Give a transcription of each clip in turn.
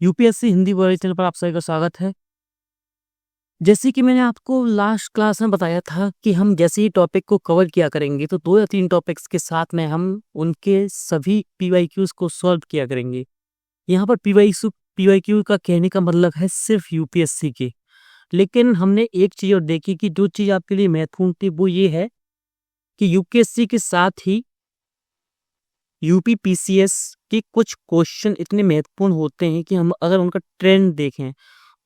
UPSC Hindi वर्ग channel पर आप सभी का स्वागत है। जैसे कि मैंने आपको लास्ट क्लास में बताया था कि हम जैसे ही टॉपिक को कवर किया करेंगे तो 2 या 3 टॉपिक्स के साथ में हम उनके सभी पीवाईक्यूज को सॉल्व किया करेंगे। यहाँ पर पीवाईक्यू का कहने का मतलब है सिर्फ यूपीएससी के। लेकिन हमने एक चीज़ और देखी कि जो चीज़ आपके लिए महत्वपूर्ण थी वो ये है कि यूपीएससी के साथ ही यूपीपीसीएस के कुछ क्वेश्चन इतने महत्वपूर्ण होते हैं कि हम अगर उनका ट्रेंड देखें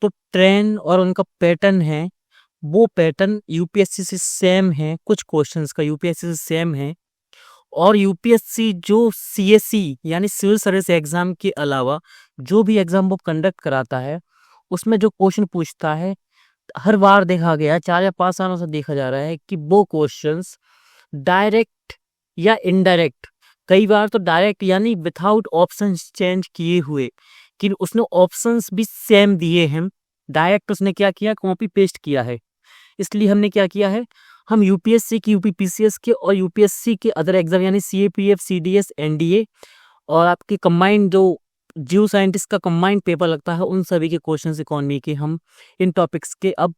तो ट्रेंड और उनका पैटर्न है वो पैटर्न यूपीएससी से सेम है, कुछ क्वेश्चंस का यूपीएससी से सेम है। और यूपीएससी जो सीएससी यानी सिविल सर्विस एग्जाम के अलावा जो भी एग्जाम वो कंडक्ट कराता है उसमें जो क्वेश्चन पूछता है हर बार देखा गया 4 या 5 सालों से देखा जा रहा है कि वो क्वेश्चंस डायरेक्ट या इनडायरेक्ट, कई बार तो डायरेक्ट यानी विदाउट ऑप्शंस चेंज किए हुए कि उसने ऑप्शंस भी सेम दिए हैं, डायरेक्ट उसने क्या किया कॉपी पेस्ट किया है। इसलिए हमने क्या किया है, हम यूपीएससी की यूपीपीसीएस के और यूपीएससी के अदर एग्जाम यानी सीएपीएफ सीडीएस एनडीए और आपके कंबाइंड जो जियो साइंटिस्ट का कंबाइंड पेपर लगता है उन सभी के क्वेश्चन इकोनॉमी के हम इन टॉपिक्स के अब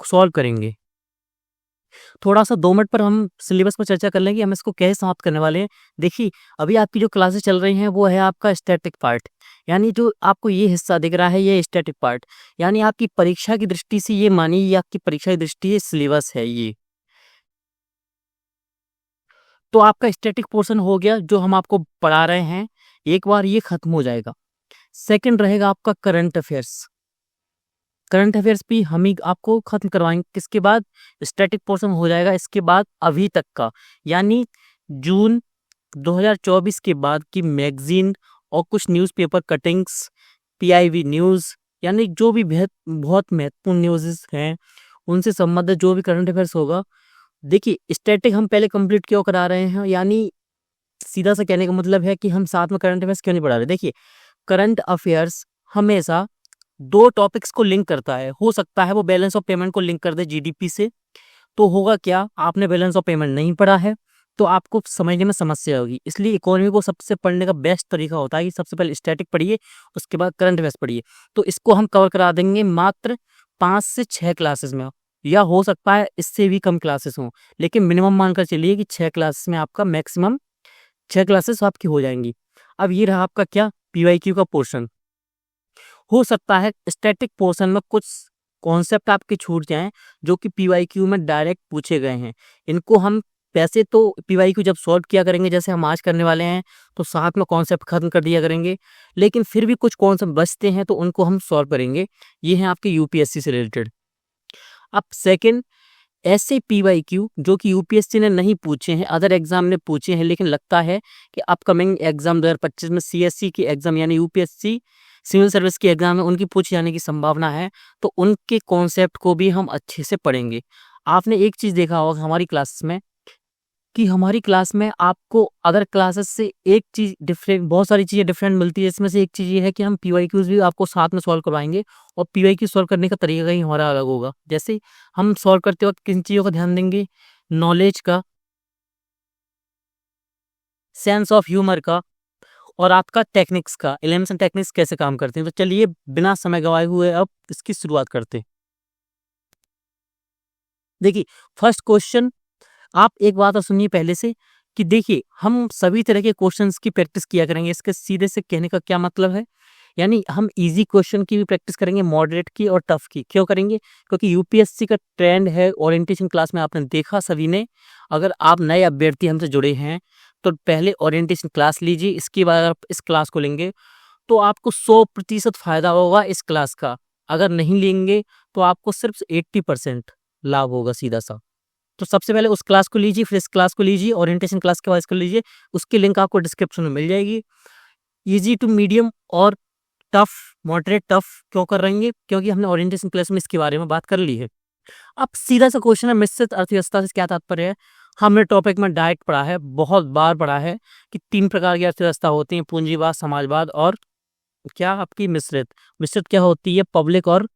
सॉल्व करेंगे। थोड़ा सा 2 मिनट पर हम सिलेबस पर चर्चा कर लेंगे, हम इसको कैसे समाप्त करने वाले हैं। देखिए अभी आपकी जो क्लासेस चल रही हैं वो है आपका स्टैटिक पार्ट, यानी जो आपको ये हिस्सा दिख रहा है ये स्टैटिक पार्ट, यानी आपकी परीक्षा की दृष्टि से ये मानिए ये आपकी परीक्षा की दृष्टि से सिलेबस है ये। तो आपका स्टैटिक पोर्शन हो गया जो हम आपको पढ़ा रहे हैं, एक बार ये खत्म हो जाएगा। सेकंड रहेगा आपका करंट अफेयर्स। करंट अफेयर्स भी हम ही आपको खत्म करवाएंगे। किसके बाद स्टैटिक पोर्शन हो जाएगा, इसके बाद अभी तक का यानी जून 2024 के बाद की मैगजीन और कुछ न्यूज़पेपर कटिंग्स, पीआईबी न्यूज़ यानी जो भी बहुत महत्वपूर्ण न्यूज़ हैं उनसे संबंधित जो भी करंट अफेयर्स होगा। देखिए स्टैटिक हम पहले कंप्लीट क्यों करा रहे हैं, यानी सीधा सा कहने का मतलब है कि हम साथ में करंट अफेयर्स क्यों नहीं पढ़ा रहे। देखिए करंट अफेयर्स हमेशा 2 टॉपिक्स को लिंक करता है। हो सकता है वो बैलेंस ऑफ पेमेंट को लिंक कर दे जीडीपी से, तो होगा क्या, आपने बैलेंस ऑफ पेमेंट नहीं पढ़ा है तो आपको समझने में समस्या होगी। इसलिए इकोनॉमी को सबसे पढ़ने का बेस्ट तरीका होता है कि सबसे पहले स्टैटिक पढ़िए उसके बाद करंट अफेयर्स पढ़िए। तो इसको हम कवर करा देंगे मात्र 5 से 6 क्लासेस में, या हो सकता है इससे भी कम क्लासेस हों, लेकिन मिनिमम मानकर चलिए कि 6 क्लासेस में आपका मैक्सिमम 6 क्लासेस आपकी हो जाएंगी। अब ये रहा आपका क्या पीवाईक्यू का पोर्शन। हो सकता है स्टैटिक पोर्शन में कुछ कॉन्सेप्ट आपके छूट जाएं जो कि पीवाईक्यू में डायरेक्ट पूछे गए हैं। इनको हम वैसे तो पीवाईक्यू जब सॉल्व किया करेंगे जैसे हम आज करने वाले हैं तो साथ में कॉन्सेप्ट खत्म कर दिया करेंगे, लेकिन फिर भी कुछ कॉन्सेप्ट बचते हैं तो उनको हम सॉल्व करेंगे। ये हैं आपके यूपीएससी से रिलेटेड। अब सेकंड ऐसे पीवाईक्यू जो कि यूपीएससी ने नहीं पूछे हैं, अदर एग्जाम ने पूछे हैं, लेकिन लगता है कि अपकमिंग एग्जाम 2025 में सीएससी की एग्जाम यानी यूपीएससी सिविल सर्विस की एग्जाम में उनकी पूछे जाने की संभावना है, तो उनके कॉन्सेप्ट को भी हम अच्छे से पढ़ेंगे। आपने एक चीज देखा होगा हमारी क्लास में कि हमारी क्लास में आपको अदर क्लासेस से एक चीज डिफरेंट, बहुत सारी चीजें डिफरेंट मिलती है। इसमें से एक चीज ये है कि हम पीवाईक्यूज भी आपको साथ में सॉल्व करवाएंगे और पीवाईक्यू सॉल्व करने का तरीका ही हमारा अलग होगा। जैसे हम सॉल्व करते वक्त किन चीजों का ध्यान देंगे, नॉलेज का, सेंस ऑफ ह्यूमर का और आपका टेक्निक्स का, एलिमेंट्स टेक्निक्स कैसे काम करते हैं। तो चलिए बिना समय गवाए हुए अब इसकी शुरुआत करते हैं। देखिए फर्स्ट क्वेश्चन, आप एक बात और सुनिए पहले से कि देखिए हम सभी तरह के क्वेश्चंस की प्रैक्टिस किया करेंगे। इसके सीधे से कहने का क्या मतलब है, यानी हम इजी क्वेश्चन की भी प्रैक्टिस करेंगे, मॉडरेट की और टफ की। क्यों करेंगे, क्योंकि यूपीएससी का ट्रेंड है, ओरिएंटेशन क्लास में आपने देखा सभी ने। अगर आप नए अभ्यर्थी हमसे जुड़े हैं तो पहले ओरिएंटेशन क्लास लीजिए, इसके बाद आप इस क्लास को लेंगे तो आपको 100% फायदा होगा इस क्लास का। अगर नहीं लेंगे तो आपको सिर्फ 80% लाभ होगा सीधा सा। तो सबसे पहले उस क्लास को लीजिए, फिर इस क्लास को लीजिए, ओरिएंटेशन क्लास के बाद इसको लीजिए। उसकी लिंक आपको डिस्क्रिप्शन में मिल जाएगी। इजी टू मीडियम और टफ, मॉडरेट टफ क्यों कर रहे हैं, क्योंकि हमने ओरिएंटेशन क्लास में इसके बारे में बात कर ली है। अब सीधा सा क्वेश्चन है, मिश्रित अर्थव्यवस्था से क्या तात्पर्य है। हमने टॉपिक में डायरेक्ट पढ़ा है, बहुत बार पढ़ा है कि 3 प्रकार की अर्थव्यवस्था होती है, पूंजीवाद, समाजवाद और क्या आपकी मिश्रित। मिश्रित क्या होती है, पब्लिक और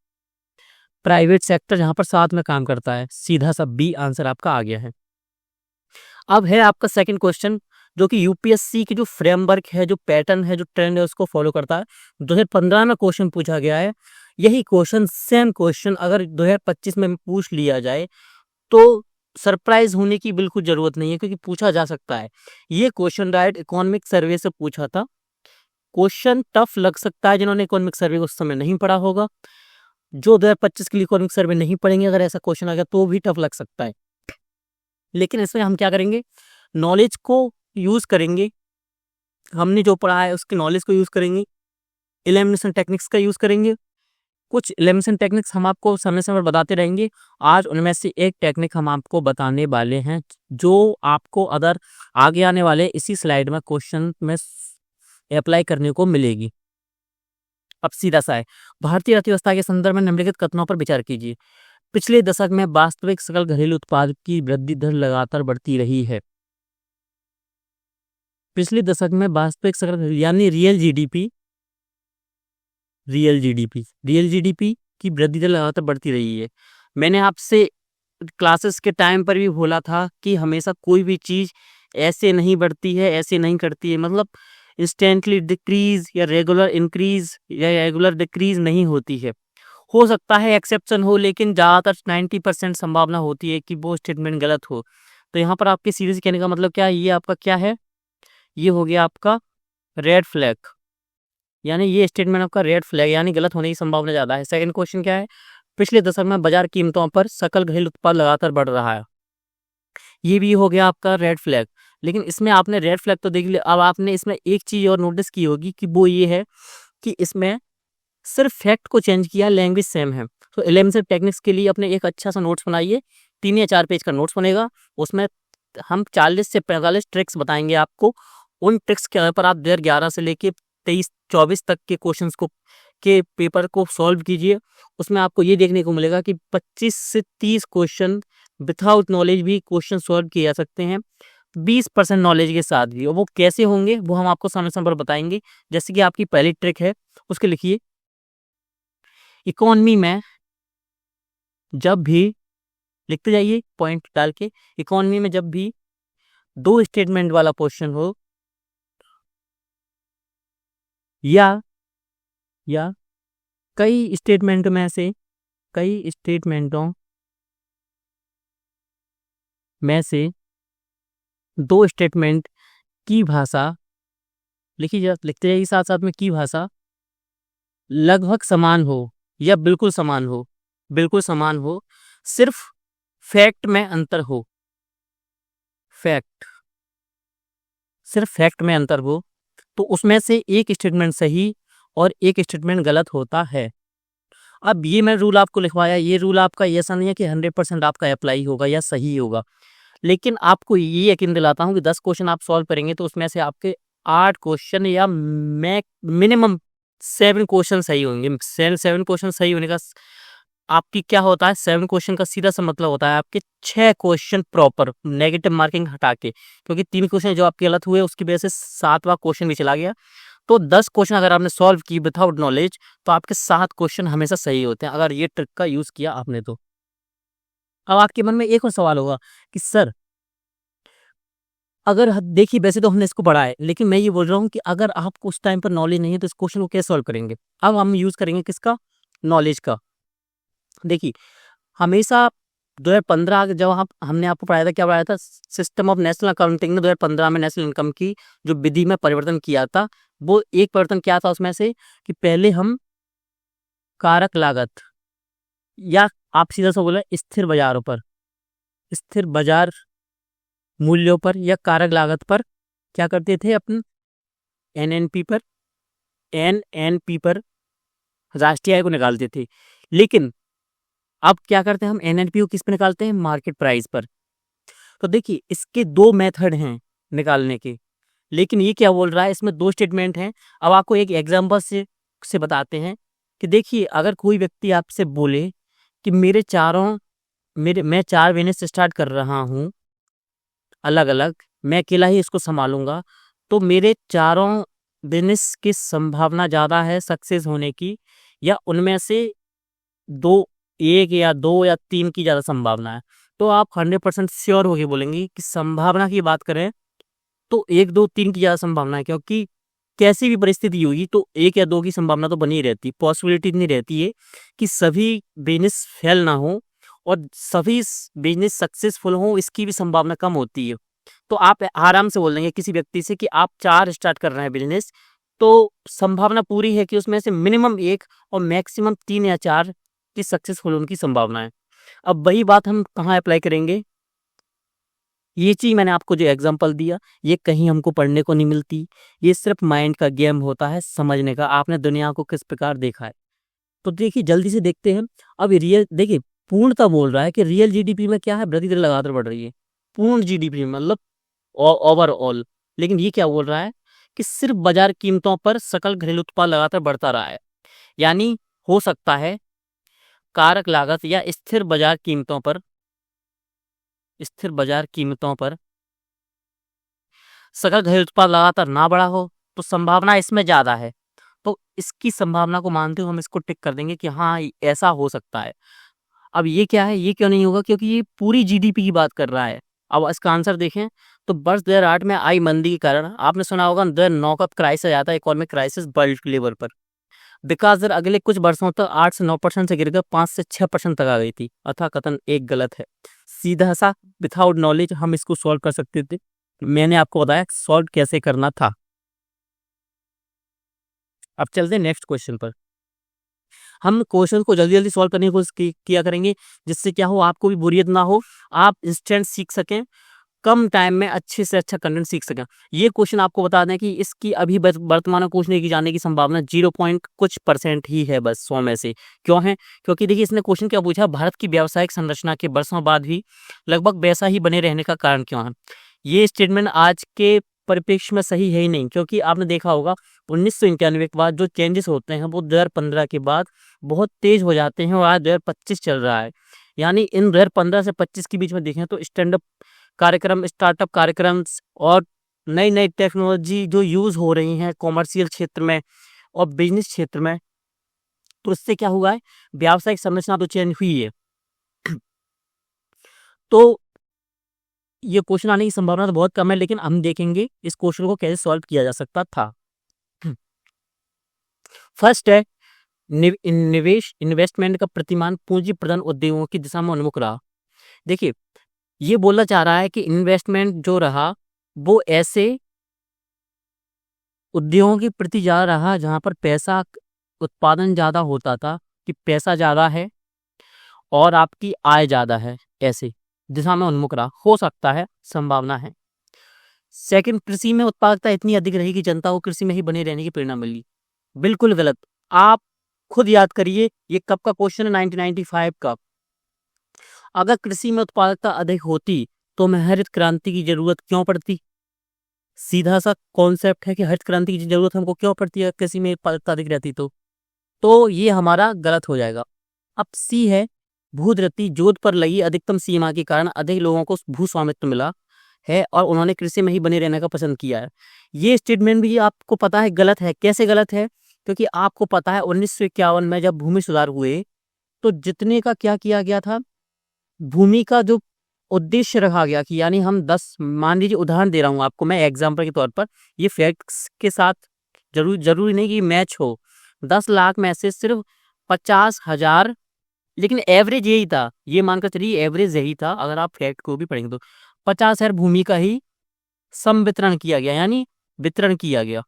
प्राइवेट सेक्टर जहां पर साथ में काम करता है। सीधा सा बी आंसर आपका आ गया है। अब है आपका सेकंड क्वेश्चन, जो कि यूपीएससी की जो फ्रेमवर्क है, जो पैटर्न है, जो ट्रेंड है, उसको फॉलो करता है। 2015 में क्वेश्चन पूछा गया है, यही क्वेश्चन सेम क्वेश्चन अगर 2025 में पूछ लिया जाए तो सरप्राइज होने की बिल्कुल जरूरत नहीं है, क्योंकि पूछा जा सकता है। ये क्वेश्चन डायरेक्ट इकोनॉमिक सर्वे से पूछा था। क्वेश्चन टफ लग सकता है जिन्होंने इकोनॉमिक सर्वे उस समय नहीं पढ़ा होगा। जो 2025 के लिए इकोनॉमिक सर्वे नहीं पढ़ेंगे, अगर ऐसा क्वेश्चन आ गया तो भी टफ लग सकता है। लेकिन इसमें हम क्या करेंगे, नॉलेज को यूज करेंगे, हमने जो पढ़ा है उसके नॉलेज को यूज करेंगे, एलिमिनेशन टेक्निक्स का यूज करेंगे। कुछ एलिमिनेशन टेक्निक्स हम आपको समय समय पर बताते रहेंगे। आज उनमें से एक टेक्निक हम आपको बताने वाले हैं, जो आपको अदर आगे आने वाले इसी स्लाइड में क्वेश्चन में अप्लाई करने को मिलेगी। अब सीधा सा है, भारतीय अर्थव्यवस्था के संदर्भ में निम्नलिखित कथनों पर विचार कीजिए। पिछले दशक में वास्तविक सकल घरेलू उत्पाद की वृद्धि दर लगातार बढ़ती रही है। पिछले दशक में वास्तविक सकल यानी रियल जीडीपी की वृद्धि दर लगातार बढ़ती रही है। मैंने आपसे क्लासेस के टाइम पर भी बोला था कि हमेशा कोई भी चीज ऐसे नहीं बढ़ती है, ऐसे नहीं करती है, मतलब इंस्टेंटली डिक्रीज या रेगुलर इंक्रीज या रेगुलर डिक्रीज नहीं होती है। हो सकता है एक्सेप्शन हो, लेकिन ज़्यादातर 90% संभावना होती है कि वो स्टेटमेंट गलत हो। तो यहाँ पर आपके सीरीज कहने का मतलब क्या है, ये आपका क्या है, ये हो गया आपका रेड फ्लैग, यानी ये स्टेटमेंट आपका रेड फ्लैग, यानी गलत होने की संभावना ज़्यादा है। सेकंड क्वेश्चन क्या है, पिछले दशक में बाजार कीमतों पर सकल घरेलू उत्पाद लगातार बढ़ रहा है, ये भी हो गया आपका रेड फ्लैग। लेकिन इसमें आपने रेड फ्लैग तो देख लिया, अब आपने इसमें एक चीज़ और नोटिस की होगी कि वो ये है कि इसमें सिर्फ फैक्ट को चेंज किया, लैंग्वेज सेम है। तो एलिमिनेशन टेक्निक्स के लिए अपने एक अच्छा सा नोट्स बनाइए, 3 या 4 पेज का नोट्स बनेगा। उसमें हम 40 से 45 ट्रिक्स बताएंगे आपको। उन ट्रिक्स के आधार पर आप 2011 से लेके 23-24 तक के क्वेश्चंस को के पेपर को सॉल्व कीजिए। उसमें आपको ये देखने को मिलेगा कि 25 से 30 क्वेश्चन विदाउट नॉलेज भी क्वेश्चन सॉल्व किए जा सकते हैं, 20% नॉलेज के साथ भी। और वो कैसे होंगे वो हम आपको समय समय पर बताएंगे। जैसे कि आपकी पहली ट्रिक है, उसके लिखिए, इकोनॉमी में जब भी, लिखते जाइए पॉइंट डाल के, इकोनॉमी में जब भी 2 स्टेटमेंट वाला क्वेश्चन हो या कई स्टेटमेंटों में से 2 स्टेटमेंट की भाषा, लिखिए, लिखते जाइए साथ साथ में, की भाषा लगभग समान हो या बिल्कुल समान हो, सिर्फ फैक्ट में अंतर हो, सिर्फ फैक्ट में अंतर हो, तो उसमें से एक स्टेटमेंट सही और एक स्टेटमेंट गलत होता है। अब ये मैं रूल आपको लिखवाया, ये रूल आपका ऐसा नहीं है कि 100% आपका अप्लाई होगा या सही होगा, लेकिन आपको ये यकीन दिलाता हूँ कि 10 क्वेश्चन आप सॉल्व करेंगे तो उसमें से आपके 8 क्वेश्चन या मिनिमम 7 क्वेश्चन सही होंगे। 7 क्वेश्चन सही होने का आपकी क्या होता है, 7 क्वेश्चन का सीधा सा मतलब होता है आपके 6 क्वेश्चन प्रॉपर, नेगेटिव मार्किंग हटा के, क्योंकि 3 क्वेश्चन जो आपके गलत हुए उसकी वजह से 7वां क्वेश्चन भी चला गया। तो 10 क्वेश्चन अगर आपने सॉल्व की विदाउट नॉलेज तो आपके 7 क्वेश्चन हमेशा सही होते हैं, अगर ये ट्रिक का यूज किया आपने तो। अब आपके मन में एक और सवाल होगा कि सर, अगर देखिए वैसे तो हमने इसको पढ़ा है, लेकिन मैं ये बोल रहा हूँ कि अगर आपको उस टाइम पर नॉलेज नहीं है तो इस क्वेश्चन को कैसे सॉल्व करेंगे। अब हम यूज करेंगे किसका, नॉलेज का। देखिए, हमेशा 2015 जब हमने आपको पढ़ाया था, क्या पढ़ाया था, सिस्टम ऑफ नेशनल अकाउंटिंग ने 2015 में नेशनल इनकम की जो विधि में परिवर्तन किया था, वो एक परिवर्तन क्या था उसमें से कि पहले हम कारक लागत, या आप सीधा सा बोले स्थिर बाजारों पर, स्थिर बाजार मूल्यों पर या कारक लागत पर क्या करते थे, अपन एनएनपी पर राष्ट्रीय आय को निकालते थे। लेकिन अब क्या करते हैं, हम एनएनपी को किस पे निकालते हैं, मार्केट प्राइस पर। तो देखिए, इसके 2 मेथड हैं निकालने के, लेकिन ये क्या बोल रहा है, इसमें 2 स्टेटमेंट हैं। अब आपको एक एग्जांपल से बताते हैं कि देखिए, अगर कोई व्यक्ति आपसे बोले कि मैं 4 बिजनेस स्टार्ट कर रहा हूँ अलग अलग, मैं अकेला ही इसको संभालूंगा, तो मेरे 4 बिजनेस की संभावना ज़्यादा है सक्सेस होने की, या उनमें से 1 या 2 या 3 की ज़्यादा संभावना है। तो आप 100% श्योर होके बोलेंगे कि संभावना की बात करें तो 1, 2, 3 की ज़्यादा संभावना है, क्योंकि कैसी भी परिस्थिति होगी तो 1 या 2 की संभावना तो बनी ही रहती है। पॉसिबिलिटी इतनी रहती है कि सभी बिज़नेस फेल ना हो और सभी बिज़नेस सक्सेसफुल हों, इसकी भी संभावना कम होती है। तो आप आराम से बोल देंगे किसी व्यक्ति से कि आप 4 स्टार्ट कर रहे हैं बिज़नेस, तो संभावना पूरी है कि उसमें से मिनिमम 1 और मैक्सिमम 3 या 4 की सक्सेसफुल होने की संभावना है। अब वही बात हम कहाँ अप्लाई करेंगे? ये चीज़ मैंने आपको जो एग्जांपल दिया, ये कहीं हमको पढ़ने को नहीं मिलती। ये सिर्फ माइंड का गेम होता है समझने का। आपने दुनिया को किस प्रकार देखा है। तो देखिए जल्दी से देखते हैं। अब रियल देखिए पूर्णतः बोल रहा है कि रियल जीडीपी में क्या है, वृद्धि दर लगातार बढ़ रही है। पूर्ण जीडीपी मतलब ओवरऑल। लेकिन ये क्या बोल रहा है कि सिर्फ बाजार कीमतों पर सकल घरेलू उत्पाद लगातार बढ़ता रहा है। यानी हो सकता है कारक लागत या स्थिर बाजार कीमतों पर सकल घरेलू उत्पाद लगातार ना बढ़ा हो, तो संभावना इसमें ज़्यादा है। तो इसकी संभावना को मानते हुए हम इसको टिक कर देंगे कि हाँ, ऐसा हो सकता है। अब ये क्या है, ये क्यों नहीं होगा? क्योंकि ये पूरी जीडीपी की बात कर रहा है। अब इसका आंसर देखें तो वर्ष 2008 में आई मंदी के कारण आपने सुना होगा 2009 का क्राइसिस आया था, इकोनॉमिक क्राइसिस वर्ल्ड लेवल पर। विकास दर अगले कुछ वर्षों तक 8 से 9% से गिरकर 5 से 6% तक आ गई थी। अतः कथन एक गलत है। सीधा सा विदाउट नॉलेज हम इसको सॉल्व कर सकते थे। मैंने आपको बताया सॉल्व कैसे करना था। अब चलते हैं नेक्स्ट क्वेश्चन पर। हम क्वेश्चन को जल्दी जल्दी सॉल्व करने की कोशिश किया करेंगे, जिससे क्या हो आपको भी बोरियत ना हो, आप इंस्टेंट सीख सकें, कम टाइम में अच्छे से अच्छा कंटेंट सीख सकें। ये क्वेश्चन आपको बता दें कि इसकी अभी वर्तमान में पूछने की जाने की संभावना 0 पॉइंट कुछ % ही है, बस 100 में से। क्यों है? क्योंकि देखिए इसने क्वेश्चन क्या पूछा, भारत की व्यावसायिक संरचना के वर्षों बाद भी लगभग वैसा ही बने रहने का कारण क्यों है। ये स्टेटमेंट आज के परिप्रेक्ष्य में सही है ही नहीं, क्योंकि आपने देखा होगा 1991 के बाद जो चेंजेस होते हैं वो 2015 के बाद बहुत तेज हो जाते हैं और आज 2025 चल रहा है। यानी इन 2015 से 25 के बीच में देखें तो कार्यक्रम, स्टार्टअप कार्यक्रम और नई नई टेक्नोलॉजी जो यूज हो रही हैं कॉमर्शियल क्षेत्र में और बिजनेस क्षेत्र में, तो इससे क्या हुआ है, व्यावसायिक संरचना तो चेंज हुई है। तो ये क्वेश्चन आने की संभावना तो बहुत कम है, लेकिन हम देखेंगे इस क्वेश्चन को कैसे सॉल्व किया जा सकता था। फर्स्ट है निवेश इन्वेस्टमेंट का प्रतिमान पूंजी प्रदान उद्योगों की दिशा में उन्मुख रहा। देखिए ये बोलना चाह रहा है कि इन्वेस्टमेंट जो रहा वो ऐसे उद्योगों के प्रति जा रहा जहां पर पैसा उत्पादन ज्यादा होता था, कि पैसा ज्यादा है और आपकी आय ज्यादा है, ऐसे दिशा में उन्मुख रहा। हो सकता है, संभावना है। सेकंड, कृषि में उत्पादकता इतनी अधिक रही कि जनता को कृषि में ही बने रहने की प्रेरणा मिली। बिल्कुल गलत। आप खुद याद करिए ये कब का क्वेश्चन है, 1995 का। अगर कृषि में उत्पादकता अधिक होती तो हमें हरित क्रांति की जरूरत क्यों पड़ती? सीधा सा कॉन्सेप्ट है कि हरित क्रांति की जरूरत हमको क्यों पड़ती है कृषि में उत्पादकता अधिक रहती तो ये हमारा गलत हो जाएगा। अब सी है भूधृति जोत पर लगी अधिकतम सीमा के कारण अधिक लोगों को भू स्वामित्व मिला है और उन्होंने कृषि में ही बने रहने का पसंद किया है। ये स्टेटमेंट भी आपको पता है गलत है। कैसे गलत है? क्योंकि आपको पता है 1951 में जब भूमि सुधार हुए तो जितने का क्या किया गया था, भूमि का जो उद्देश्य रखा गया कि यानी हम 10, मान लीजिए उदाहरण दे रहा हूँ आपको मैं एग्जाम्पल के तौर पर, ये फैक्ट्स के साथ जरूरी नहीं कि मैच हो। 10 लाख में से सिर्फ 50,000, लेकिन एवरेज यही था, ये मानकर चलिए एवरेज यही था। अगर आप फैक्ट को भी पढ़ेंगे तो 50,000 भूमि का ही संवितरण किया गया, यानी वितरण किया गया।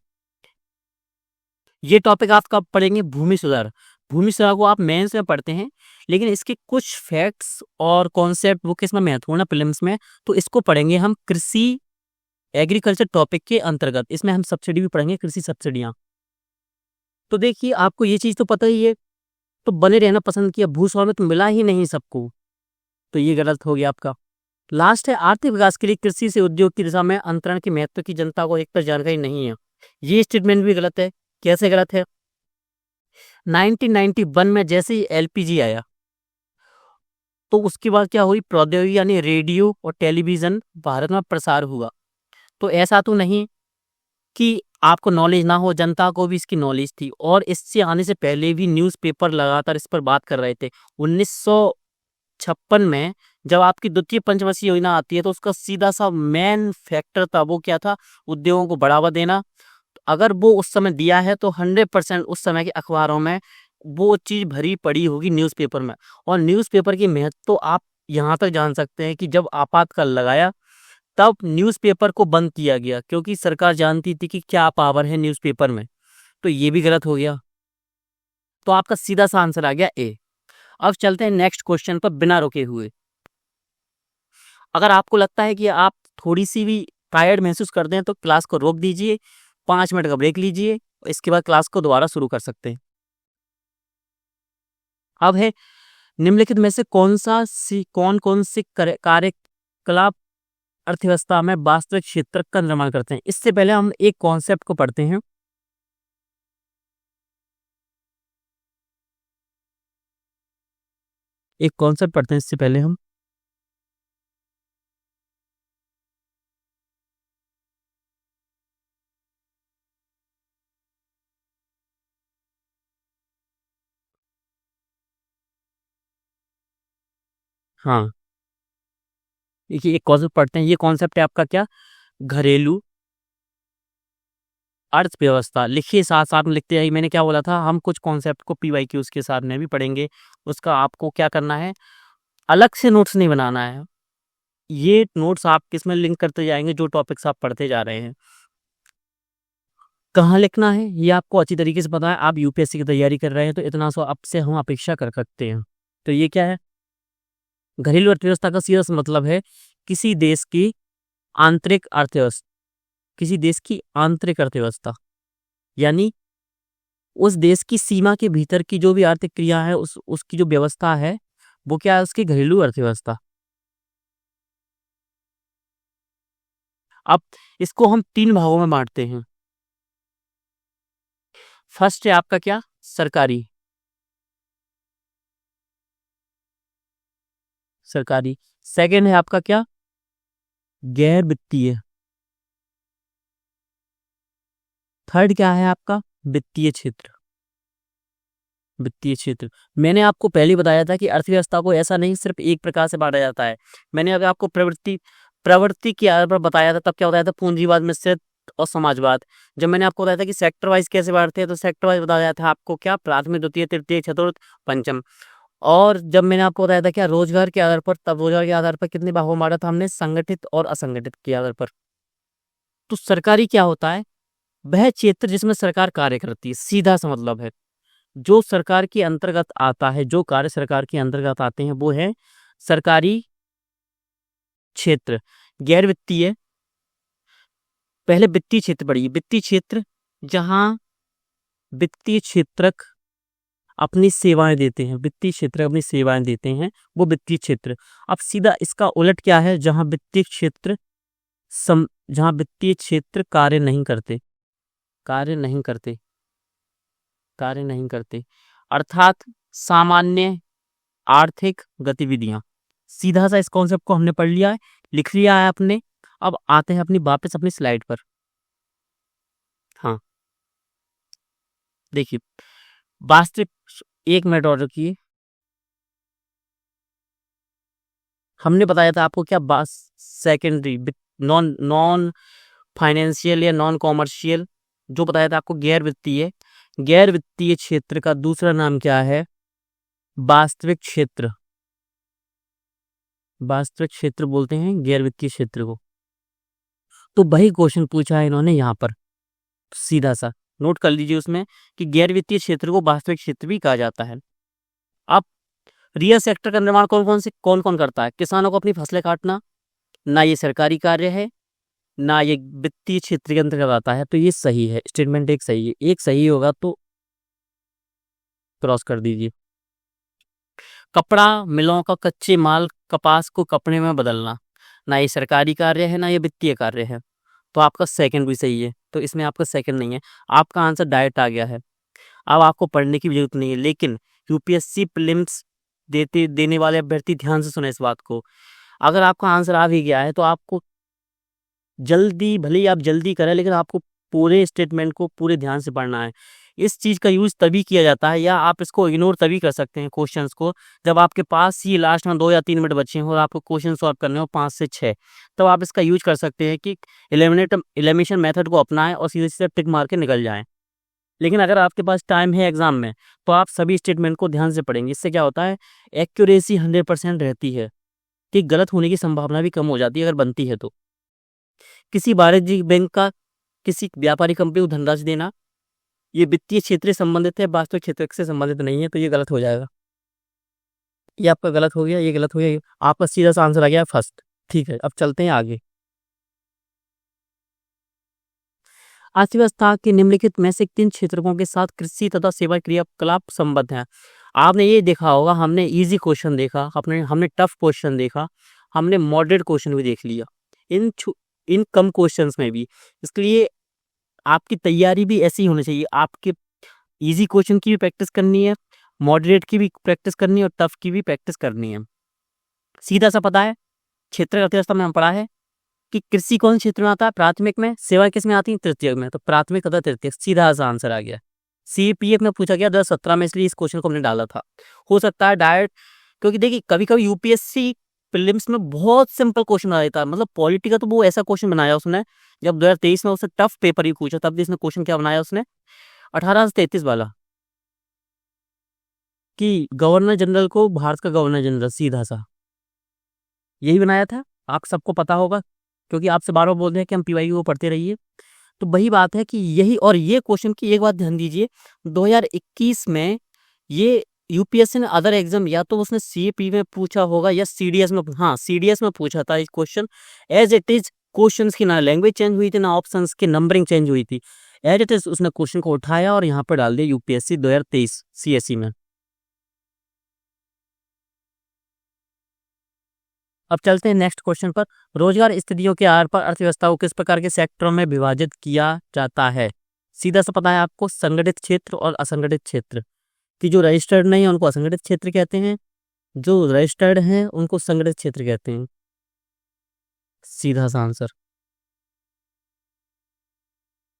ये टॉपिक आप कब पढ़ेंगे? भूमि सुधार। भूमि सुधार को आप मेंस में पढ़ते हैं, लेकिन इसके कुछ फैक्ट्स और कॉन्सेप्ट वो किस में महत्वपूर्ण है, प्रीलिम्स में, तो इसको पढ़ेंगे हम कृषि एग्रीकल्चर टॉपिक के अंतर्गत। इसमें हम सब्सिडी भी पढ़ेंगे, कृषि सब्सिडियां। तो देखिए आपको ये चीज तो पता ही है, तो बने रहना पसंद किया, भूस्वामित्व मिला ही नहीं सबको, तो ये गलत हो गया आपका। लास्ट है आर्थिक विकास के लिए कृषि से उद्योग की दिशा में अंतरण के महत्व की जनता को एक पर जानकारी नहीं है। ये स्टेटमेंट भी गलत है। कैसे गलत है? 1991 में जैसे ही एलपीजी आया तो उसके बाद क्या हुई, प्रौद्योगिकी यानी रेडियो और टेलीविजन भारत में प्रसार हुआ। तो ऐसा तो नहीं कि आपको नॉलेज ना हो, जनता को भी इसकी नॉलेज थी और इससे आने से पहले भी न्यूज़पेपर लगातार इस पर बात कर रहे थे। 1956 में जब आपकी द्वितीय पंचवर्षीय योजना आती है तो उसका सीधा सा मेन फैक्टर था, वो क्या था? उद्योगों को बढ़ावा देना। अगर वो उस समय दिया है तो 100% उस समय के अखबारों में वो चीज़ भरी पड़ी होगी न्यूज़पेपर में। और न्यूज़पेपर की महत्व तो आप यहाँ तक जान सकते हैं कि जब आपातकाल लगाया तब न्यूज़पेपर को बंद किया गया, क्योंकि सरकार जानती थी कि क्या पावर है न्यूज़पेपर में। तो ये भी गलत हो गया। तो आपका सीधा सा आंसर आ गया ए। अब चलते हैं नेक्स्ट क्वेश्चन पर बिना रुके हुए। अगर आपको लगता है कि आप थोड़ी सी भी टायर्ड महसूस करते हैं तो क्लास को रोक दीजिए, 5 मिनट का ब्रेक लीजिए, इसके बाद क्लास को दोबारा शुरू कर सकते हैं। अब है निम्नलिखित में से कौन कौन से कार्यकलाप अर्थव्यवस्था में वास्तविक क्षेत्र का निर्माण करते हैं। इससे पहले हम एक कॉन्सेप्ट को पढ़ते हैं। एक कॉन्सेप्ट पढ़ते हैं इससे पहले हम। हाँ, देखिए एक कॉन्सेप्ट पढ़ते हैं। ये कॉन्सेप्ट है आपका क्या? घरेलू अर्थव्यवस्था। लिखिए, साथ साथ में लिखते जाइए। मैंने क्या बोला था, हम कुछ कॉन्सेप्ट को PYQs के साथ में भी पढ़ेंगे। उसका आपको क्या करना है, अलग से नोट्स नहीं बनाना है। ये नोट्स आप किसमें लिंक करते जाएंगे, जो टॉपिक्स आप पढ़ते जा रहे हैं। कहाँ लिखना है ये आपको अच्छी तरीके से पता है। आप UPSC की तैयारी कर रहे हैं तो इतना सो आपसे हम अपेक्षा कर सकते हैं। तो ये क्या है, घरेलू अर्थव्यवस्था का सीधा सा मतलब है किसी देश की आंतरिक अर्थव्यवस्था। किसी देश की आंतरिक अर्थव्यवस्था यानी उस देश की सीमा के भीतर की जो भी आर्थिक क्रिया है, उसकी जो व्यवस्था है, वो क्या है, उसकी घरेलू अर्थव्यवस्था। अब इसको हम 3 भागों में बांटते हैं। फर्स्ट है आपका क्या, सरकारी। सरकारी। सेकंड है आपका क्या, गैर वित्तीय। थर्ड क्या है आपका, वित्तीय क्षेत्र। वित्तीय क्षेत्र। मैंने आपको पहले ही बताया था कि अर्थव्यवस्था को ऐसा नहीं सिर्फ एक प्रकार से बांटा जाता है। मैंने अगर आपको प्रवृत्ति के आधार पर बताया था, तब क्या बताया था, पूंजीवाद, मिश्रित और समाजवाद। जब मैंने आपको बताया था कि सेक्टर वाइज कैसे बांटते हैं, तो सेक्टर वाइज बताया था आपको क्या, प्राथमिक, द्वितीय, तृतीय, चतुर्थ, पंचम। और जब मैंने आपको बताया था क्या, रोजगार के आधार पर, तब रोजगार के आधार पर कितने भागों में बांटा था हमने, संगठित और असंगठित के आधार पर। तो सरकारी क्या होता है, वह क्षेत्र जिसमें सरकार कार्य करती है, सीधा सा मतलब है। जो सरकार के अंतर्गत आता है, जो कार्य सरकार के अंतर्गत आते हैं, वो है सरकारी क्षेत्र। गैर वित्तीय, पहले वित्तीय क्षेत्र पढ़िए। वित्तीय क्षेत्र, जहां वित्तीय क्षेत्रक अपनी सेवाएं देते हैं, वित्तीय क्षेत्र अपनी सेवाएं देते हैं, वो वित्तीय क्षेत्र। अब सीधा इसका उलट क्या है, जहां वित्तीय क्षेत्र कार्य नहीं करते, कार्य नहीं करते, कार्य नहीं करते, अर्थात सामान्य आर्थिक गतिविधियां। सीधा सा इस कॉन्सेप्ट को हमने पढ़ लिया है, लिख लिया है अपने। अब आते हैं वापस अपनी स्लाइड पर। हाँ, देखिए, वास्तविक, 1 मिनट और रखिए। हमने बताया था आपको क्या, सेकेंडरी, नॉन नॉन फाइनेंशियल या नॉन कॉमर्शियल, जो बताया था आपको गैर वित्तीय। गैर वित्तीय क्षेत्र का दूसरा नाम क्या है, वास्तविक क्षेत्र। वास्तविक क्षेत्र बोलते हैं गैर वित्तीय क्षेत्र को। तो वही क्वेश्चन पूछा है इन्होंने यहाँ पर, सीधा सा नोट कर लीजिए उसमें कि गैर वित्तीय क्षेत्र को वास्तविक क्षेत्र भी कहा जाता है। अब रियल सेक्टर का निर्माण कौन कौन करता है, किसानों को अपनी फसलें काटना, ना ये सरकारी कार्य है, ना ये वित्तीय क्षेत्र के अंतर्गत आता है। तो ये सही है, स्टेटमेंट एक सही है। एक सही होगा तो क्रॉस कर दीजिए। कपड़ा मिलों का कच्चे माल कपास को कपड़े में बदलना, ना ये सरकारी कार्य है, ना ये वित्तीय कार्य है। तो आपका सेकंड भी सही है, तो इसमें आपका सेकंड नहीं है। आपका आंसर डायरेक्ट आ गया है। अब आपको पढ़ने की भी जरूरत नहीं है, लेकिन UPSC प्रीलिम्स देने वाले अभ्यर्थी ध्यान से सुने इस बात को। अगर आपका आंसर आ भी गया है तो आपको जल्दी, भले ही आप जल्दी करें, लेकिन आपको पूरे स्टेटमेंट को पूरे ध्यान से पढ़ना है। इस चीज़ का यूज़ तभी किया जाता है, या आप इसको इग्नोर तभी कर सकते हैं क्वेश्चंस को, जब आपके पास ही लास्ट में 2 या 3 मिनट बचे हों और आपको क्वेश्चन सॉल्व करने हो 5 से 6, तो आप इसका यूज़ कर सकते हैं कि एलिमिनेशन मेथड को अपनाएं और सीधे-सीधे टिक मार के निकल जाएँ। लेकिन अगर आपके पास टाइम है एग्ज़ाम में, तो आप सभी स्टेटमेंट को ध्यान से पढ़ेंगे। इससे क्या होता है, एक्यूरेसी 100% रहती है, कि गलत होने की संभावना भी कम हो जाती है अगर बनती है तो। किसी वाणिज्यिक बैंक का किसी व्यापारी कंपनी को धनराशि देना, ये वित्तीय क्षेत्र से संबंधित है, वास्तविक क्षेत्र से संबंधित नहीं है, तो ये गलत हो जाएगा। ये आपका गलत हो गया, ये गलत हो गया, आपका सीधा सा आंसर आ गया फर्स्ट। ठीक है, अब चलते हैं आगे। अर्थव्यवस्था के निम्नलिखित में से किन क्षेत्रों के साथ कृषि तथा सेवा क्रियाकलाप संबद्ध हैं? आपने ये देखा होगा, हमने इजी क्वेश्चन देखा, हमने टफ क्वेश्चन देखा, हमने मॉडरेट क्वेश्चन भी देख लिया इन कम क्वेश्चंस में भी। इसके लिए आपकी तैयारी भी ऐसी होनी चाहिए, आपके इजी क्वेश्चन की भी प्रैक्टिस करनी है, मॉडरेट की भी प्रैक्टिस करनी है और टफ की भी प्रैक्टिस करनी है। सीधा सा पता है, क्षेत्र अर्थव्यवस्था में हम पढ़ा है कि कृषि कौन क्षेत्र में आता है, प्राथमिक में, सेवा किस में आती है, तृतीयक में। तो प्राथमिक तथा तृतीयक, सीधा सा आंसर आ गया। सीपीएफ में पूछा गया 2017 में, इसलिए इस क्वेश्चन को हमने डाला था। हो सकता है डायरेक्ट, क्योंकि देखिए कभी कभी यूपीएससी प्रीलिम्स में बहुत सिंपल क्वेश्चन बना देता है, मतलब पॉलिटी का तो वो ऐसा क्वेश्चन बनाया उसने, जब 2023 में उससे टफ पेपर ही पूछा, तब इसने क्वेश्चन क्या बनाया उसने 1833 वाला, कि गवर्नर जनरल को भारत का गवर्नर जनरल, सीधा सा यही बनाया था। आप सबको पता होगा, क्योंकि आपसे बार बार बोलते हैं कि हम पीवाईक्यू को पढ़ते रहिए। तो वही बात है कि यही, और ये क्वेश्चन की एक बात ध्यान दीजिए, 2021 में ये यूपीएससी ने अदर एग्जाम, या तो उसने सीएपी में पूछा होगा या सीडीएस में, हाँ सीडीएस में पूछा था इस question. As it is questions की ना लैंग्वेज चेंज हुई थी, ना ऑप्शंस की नंबरिंग चेंज हुई थी। एज इट इज उसने क्वेश्चन को उठाया और यहाँ पर डाल दिया यूपीएससी 2023 सीएसई में। अब चलते हैं नेक्स्ट क्वेश्चन पर। रोजगार स्थितियों के आधार पर अर्थव्यवस्था को किस प्रकार के सेक्टरों में विभाजित किया जाता है? सीधा सा पता है आपको, संगठित क्षेत्र और असंगठित क्षेत्र, कि जो रजिस्टर्ड नहीं है उनको असंगठित क्षेत्र कहते हैं, जो रजिस्टर्ड हैं उनको संगठित क्षेत्र कहते हैं। सीधा सा आंसर।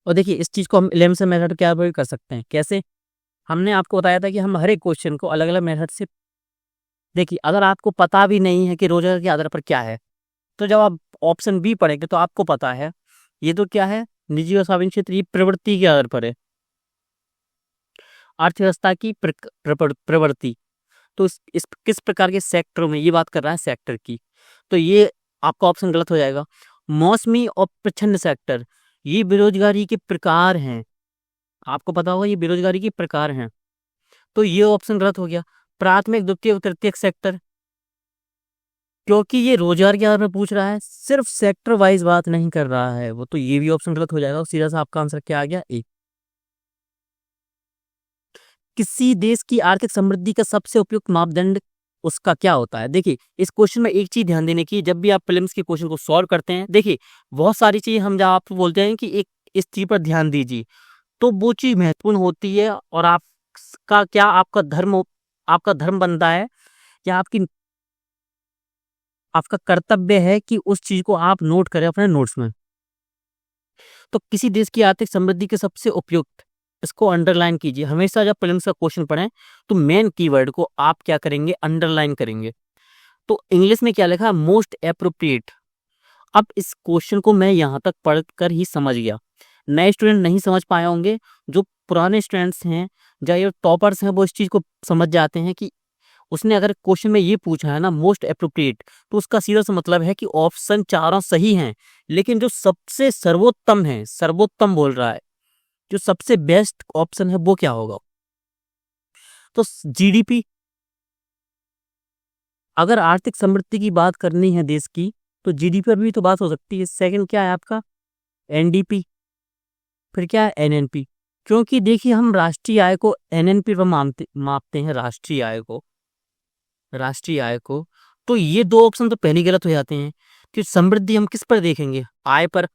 और देखिए इस चीज को हम एलिमिनेशन मेथड क्या कर सकते हैं, कैसे? हमने आपको बताया था कि हम हर एक क्वेश्चन को अलग अलग मेथड से, देखिए अगर आपको पता भी नहीं है कि रोजगार के आधार पर क्या है, तो जब आप ऑप्शन बी पढ़ेंगे तो आपको पता है ये तो क्या है, निजी और सार्वजनिक क्षेत्र, ये प्रवृत्ति के आधार पर है, अर्थव्यवस्था की प्रवृत्ति। तो इस किस प्रकार के सेक्टर में, ये बात कर रहा है सेक्टर की, तो ये आपका ऑप्शन गलत हो जाएगा। मौसमी और प्रच्छन्न सेक्टर, ये बेरोजगारी के प्रकार हैं, आपको पता होगा ये बेरोजगारी के प्रकार हैं, तो ये ऑप्शन गलत हो गया। प्राथमिक, द्वितीय, तृतीयक सेक्टर, क्योंकि ये रोजगार के आधार पर पूछ रहा है, सिर्फ सेक्टर वाइज बात नहीं कर रहा है वो, तो ये भी ऑप्शन गलत हो जाएगा। सीधा सा आपका आंसर क्या आ गया, ए। किसी देश की आर्थिक समृद्धि का सबसे उपयुक्त मापदंड उसका क्या होता है? देखिए इस क्वेश्चन में एक चीज ध्यान देने की, जब भी आप प्रीलिम्स के क्वेश्चन को सॉल्व करते हैं, देखिए बहुत सारी चीजें हम जब आपको बोलते हैं कि एक इस चीज पर ध्यान दीजिए, तो वो चीज महत्वपूर्ण होती है, और आपका क्या, आपका धर्म बनता है, या आपका कर्तव्य है कि उस चीज को आप नोट करें अपने नोट्स में। तो किसी देश की आर्थिक समृद्धि के सबसे उपयुक्त, इसको अंडरलाइन कीजिए। हमेशा जब प्रीलिम्स का क्वेश्चन पढ़ें तो मेन कीवर्ड को आप क्या करेंगे, अंडरलाइन करेंगे। तो इंग्लिश में क्या लिखा है, मोस्ट एप्रोप्रिएट। अब इस क्वेश्चन को मैं यहाँ तक पढ़कर ही समझ गया, नए स्टूडेंट नहीं समझ पाए होंगे, जो पुराने स्टूडेंट्स हैं या ये टॉपर्स हैं वो इस चीज को समझ जाते हैं कि उसने अगर क्वेश्चन में ये पूछा है ना मोस्ट एप्रोप्रिएट, तो उसका सीधा सा मतलब है कि ऑप्शन चारों सही हैं, लेकिन जो सबसे सर्वोत्तम है, सर्वोत्तम बोल रहा है, जो सबसे बेस्ट ऑप्शन है वो क्या होगा? तो जीडीपी, अगर आर्थिक समृद्धि की बात करनी है देश की, तो जीडीपी पर भी तो बात हो सकती है। सेकंड क्या है आपका, एनडीपी, फिर क्या है एनएनपी। क्योंकि देखिए हम राष्ट्रीय आय को एनएनपी पर मापते हैं, राष्ट्रीय आय को, तो ये दो ऑप्शन तो पहले गलत हो जाते हैं, कि समृद्धि हम किस पर देखेंगे, आय पर।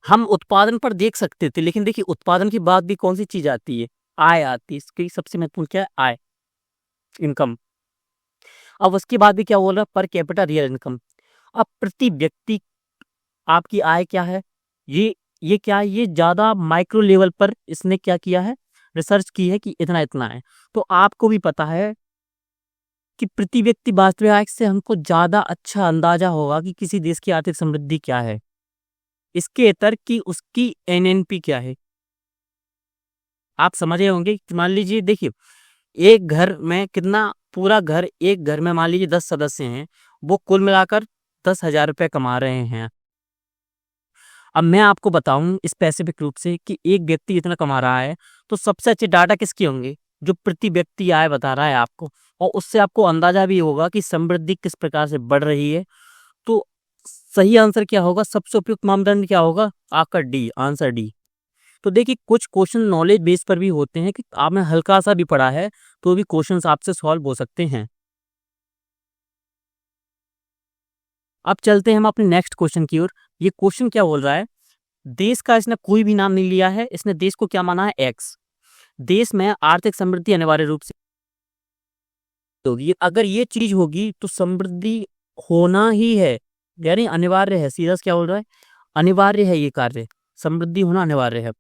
हम उत्पादन पर देख सकते थे, लेकिन देखिए उत्पादन के बाद भी कौन सी चीज आती है, आय आती है। इसकी सबसे महत्वपूर्ण क्या है, आय, इनकम। अब उसके बाद भी क्या बोल रहा है, पर कैपिटा रियल इनकम। अब प्रति व्यक्ति आपकी आय क्या है, ये ये क्या है, ये ज्यादा माइक्रो लेवल पर इसने क्या किया है, रिसर्च की है कि इतना इतना है। तो आपको भी पता है कि प्रति व्यक्ति वास्तविक आय से हमको ज्यादा अच्छा अंदाजा होगा कि किसी देश की आर्थिक समृद्धि क्या है, इसके तर्क की उसकी एनएनपी क्या है। आप समझ रहे होंगे कि मान लीजिए, देखिए एक घर में कितना, पूरा घर, एक घर में मान लीजिए 10 सदस्य हैं, वो कुल मिलाकर 10,000 रुपये कमा रहे हैं। अब मैं आपको बताऊं स्पेसिफिक रूप से कि एक व्यक्ति इतना कमा रहा है, तो सबसे अच्छे डाटा किसके होंगे, जो प्रति व्यक्ति आय बता रहा है आपको, और उससे आपको अंदाजा भी होगा कि समृद्धि किस प्रकार से बढ़ रही है। तो सही आंसर क्या होगा, सबसे उपयुक्त मानदंड क्या होगा, आपका डी, आंसर डी। तो देखिए कुछ क्वेश्चन नॉलेज बेस पर भी होते हैं कि आपने हल्का सा भी पढ़ा है तो भी क्वेश्चंस आपसे सॉल्व हो सकते हैं। अब चलते हैं हम अपने नेक्स्ट क्वेश्चन की ओर। ये क्वेश्चन क्या बोल रहा है, देश का इसने कोई भी नाम नहीं लिया है, इसने देश को क्या माना है, एक्स। देश में आर्थिक समृद्धि अनिवार्य रूप से होगी, अगर ये चीज होगी तो समृद्धि होना ही है, यानी अनिवार्य है। सीधा क्या बोल रहा है, अनिवार्य है ये कार्य, समृद्धि होना अनिवार्य है।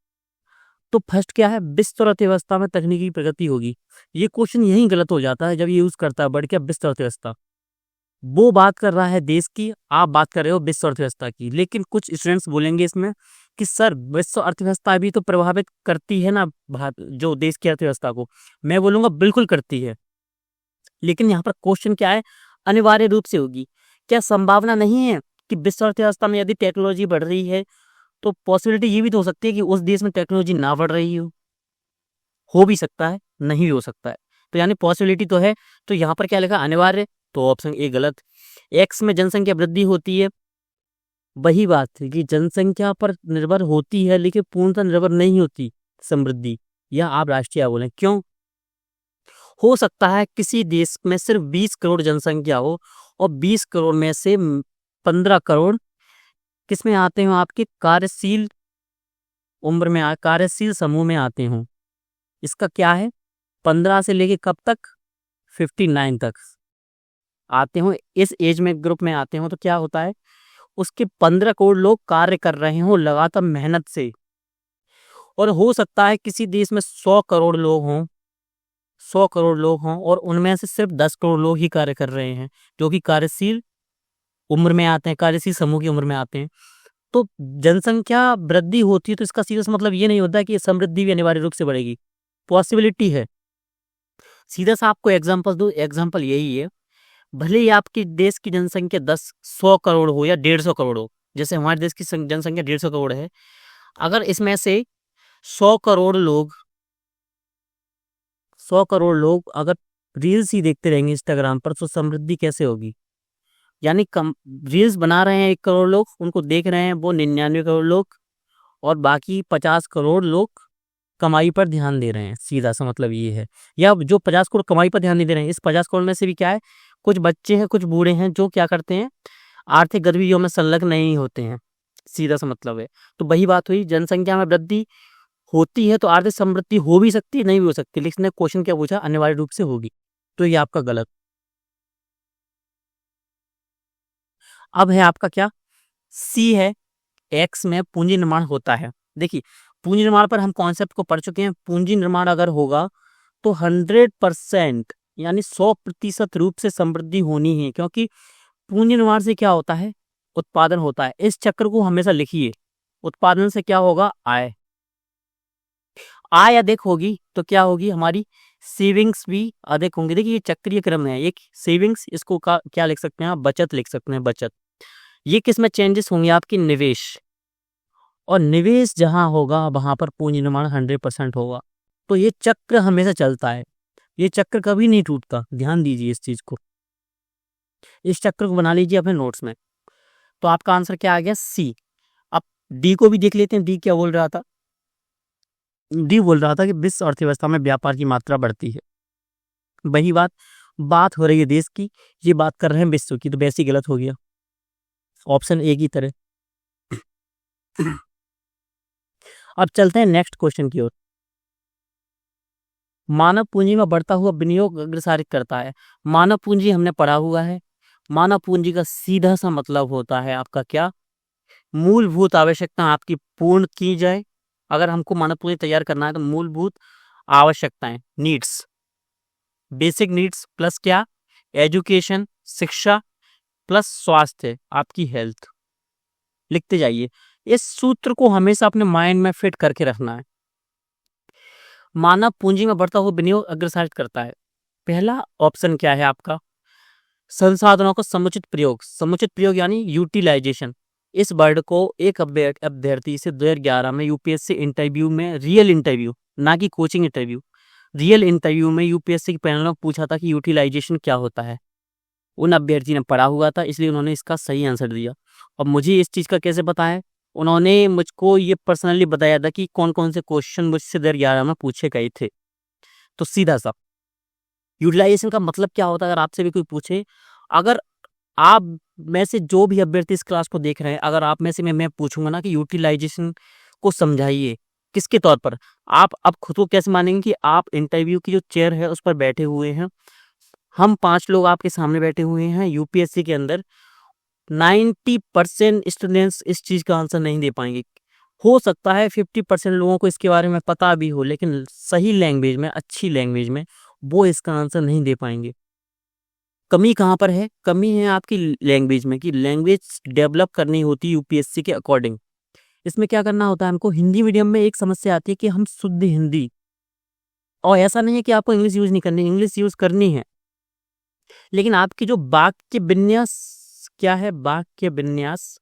तो फर्स्ट क्या है, विश्व अर्थव्यवस्था में तकनीकी प्रगति होगी। ये क्वेश्चन यही गलत हो जाता है जब ये यूज करता है बढ़ के विश्व अर्थव्यवस्था। वो बात कर रहा है देश की, आप बात कर रहे हो विश्व अर्थव्यवस्था की। लेकिन कुछ स्टूडेंट्स बोलेंगे इसमें कि सर विश्व अर्थव्यवस्था भी तो प्रभावित करती है ना जो देश की अर्थव्यवस्था को। मैं बोलूंगा बिल्कुल करती है, लेकिन यहाँ पर क्वेश्चन क्या है, अनिवार्य रूप से होगी। क्या संभावना नहीं है कि विश्व अर्थव्यवस्था में यदि टेक्नोलॉजी बढ़ रही है तो पॉसिबिलिटी ये भी तो हो सकती है कि उस देश में टेक्नोलॉजी ना बढ़ रही हो भी सकता है, नहीं भी हो सकता है। तो यानी पॉसिबिलिटी तो है। तो यहाँ पर क्या लिखा, अनिवार्य, तो ऑप्शन ए गलत। एक्स में जनसंख्या वृद्धि होती है, वही बात है कि जनसंख्या पर निर्भर होती है लेकिन पूर्णतः निर्भर नहीं होती समृद्धि, या आप राष्ट्रीय आय बोलें। क्यों, हो सकता है किसी देश में सिर्फ 20 करोड़ जनसंख्या हो और 20 करोड़ में से 15 करोड़ किसमें आते हो, आपके कार्यशील उम्र में, कार्यशील समूह में आते हों। इसका क्या है, 15 से लेके कब तक, 59 तक आते हो, इस एज में ग्रुप में आते हो। तो क्या होता है, उसके 15 करोड़ लोग कार्य कर रहे हो लगातार मेहनत से। और हो सकता है किसी देश में 100 करोड़ लोग हों, 100 करोड़ लोग हों और उनमें से सिर्फ 10 करोड़ लोग ही कार्य कर रहे हैं, जो कि कार्यशील उम्र में आते हैं, कार्यशील समूह की उम्र में आते हैं। तो जनसंख्या वृद्धि होती है तो इसका सीधा सा मतलब ये नहीं होता कि समृद्धि भी अनिवार्य रूप से बढ़ेगी, पॉसिबिलिटी है। सीधा सा आपको एग्जांपल दो, एग्जांपल यही है, भले ही आपकी देश की जनसंख्या 100 करोड़ हो या 150 करोड़ हो, जैसे हमारे देश की जनसंख्या 150 करोड़ है, अगर इसमें से 100 करोड़ लोग 100 करोड़ लोग अगर रील्स ही देखते रहेंगे इंस्टाग्राम पर, तो समृद्धि कैसे होगी। यानी कम रील्स बना रहे हैं 1 करोड़ लोग, उनको देख रहे हैं वो 99 करोड़ लोग, और बाकी 50 करोड़ लोग कमाई पर ध्यान दे रहे हैं। सीधा सा मतलब ये है, या जो 50 करोड़ कमाई पर ध्यान नहीं दे रहे हैं, इस 50 करोड़ में से भी क्या है, कुछ बच्चे हैं, कुछ बूढ़े हैं जो क्या करते हैं, आर्थिक गतिविधियों में संलग्न नहीं होते हैं। सीधा सा मतलब है। तो वही बात हुई, जनसंख्या में वृद्धि होती है तो आर्थिक समृद्धि हो भी सकती है, नहीं भी हो सकती। लेकिन क्वेश्चन क्या पूछा, अनिवार्य रूप से होगी, तो ये आपका गलत। अब है आपका क्या, सी है, एक्स में पूंजी निर्माण होता है। देखिए पूंजी निर्माण पर हम कॉन्सेप्ट को पढ़ चुके हैं। पूंजी निर्माण अगर होगा तो 100% यानी 100% रूप से समृद्धि होनी है, क्योंकि पूंजी निर्माण से क्या होता है, उत्पादन होता है। इस चक्र को हमेशा लिखिए, उत्पादन से क्या होगा, आय, आय अधिक होगी तो क्या होगी, हमारी सेविंग्स भी अधिक होंगी। देखिए ये चक्रीय क्रम है, एक सेविंग्स, इसको क्या लिख सकते हैं आप, बचत लिख सकते हैं, बचत। ये किस में चेंजेस होंगे, आपकी निवेश, और निवेश जहां होगा वहां पर पूंजी निर्माण 100% होगा। तो ये चक्र हमेशा चलता है, ये चक्र कभी नहीं टूटता, ध्यान दीजिए इस चीज को, इस चक्र को बना लीजिए अपने नोट्स में। तो आपका आंसर क्या आ गया, सी। अब डी को भी देख लेते हैं, डी क्या बोल रहा था, डी बोल रहा था कि विश्व अर्थव्यवस्था में व्यापार की मात्रा बढ़ती है। वही बात, बात हो रही है देश की, ये बात कर रहे हैं विश्व की, तो वैसे ही गलत हो गया, ऑप्शन ए की तरह। अब चलते हैं नेक्स्ट क्वेश्चन की ओर। मानव पूंजी में बढ़ता हुआ विनियोग अग्रसारित करता है। मानव पूंजी हमने पढ़ा हुआ है, मानव पूंजी का सीधा सा मतलब होता है आपका क्या, मूलभूत आवश्यकता आपकी पूर्ण की जाए। अगर हमको मानव पूंजी तैयार करना है तो मूलभूत आवश्यकताएं, नीड्स, बेसिक नीड्स प्लस क्या, एजुकेशन, शिक्षा प्लस स्वास्थ्य, आपकी हेल्थ। लिखते जाइए, इस सूत्र को हमेशा अपने माइंड में फिट करके रखना है। मानव पूंजी में बढ़ता हुआ विनियोग अग्रसरित करता है। पहला ऑप्शन क्या है आपका, संसाधनों का समुचित प्रयोग। समुचित प्रयोग यानी यूटिलाइजेशन। इस वर्ड को एक अभ्यर्थी से 2011 में यूपीएससी इंटरव्यू में, रियल इंटरव्यू ना कि कोचिंग इंटरव्यू, रियल इंटरव्यू में यूपीएससी के पैनल में पूछा था कि यूटिलाइजेशन क्या होता है। उन अभ्यर्थी ने पढ़ा हुआ था, इसलिए उन्होंने इसका सही आंसर दिया। और मुझे इस चीज़ का कैसे पता है, उन्होंने मुझको ये पर्सनली बताया था कि कौन कौन से क्वेश्चन मुझसे 2011 में पूछे गए थे। तो सीधा सा यूटिलाइजेशन का मतलब क्या होता है, अगर आपसे भी कोई पूछे, अगर आप में से जो भी अभ्यर्थी इस क्लास को देख रहे हैं, अगर आप में से मैं पूछूंगा ना कि यूटिलाइजेशन को समझाइए किसके तौर पर, आप अब खुद को कैसे मानेंगे कि आप इंटरव्यू की जो चेयर है उस पर बैठे हुए हैं, हम 5 लोग आपके सामने बैठे हुए हैं यूपीएससी के अंदर। 90% स्टूडेंट्स इस चीज का आंसर नहीं दे पाएंगे। हो सकता है 50% लोगों को इसके बारे में पता भी हो, लेकिन सही लैंग्वेज में, अच्छी लैंग्वेज में वो इसका आंसर नहीं दे पाएंगे। कमी कहाँ पर है, कमी है आपकी लैंग्वेज में, कि लैंग्वेज डेवलप करनी होती है यूपीएससी के अकॉर्डिंग। इसमें क्या करना होता है हमको, हिंदी मीडियम में एक समस्या आती है कि हम शुद्ध हिंदी, और ऐसा नहीं है कि आपको इंग्लिश यूज नहीं करनी, इंग्लिश यूज करनी है, लेकिन आपकी जो वाक्य विन्यास क्या है, वाक्य विन्यास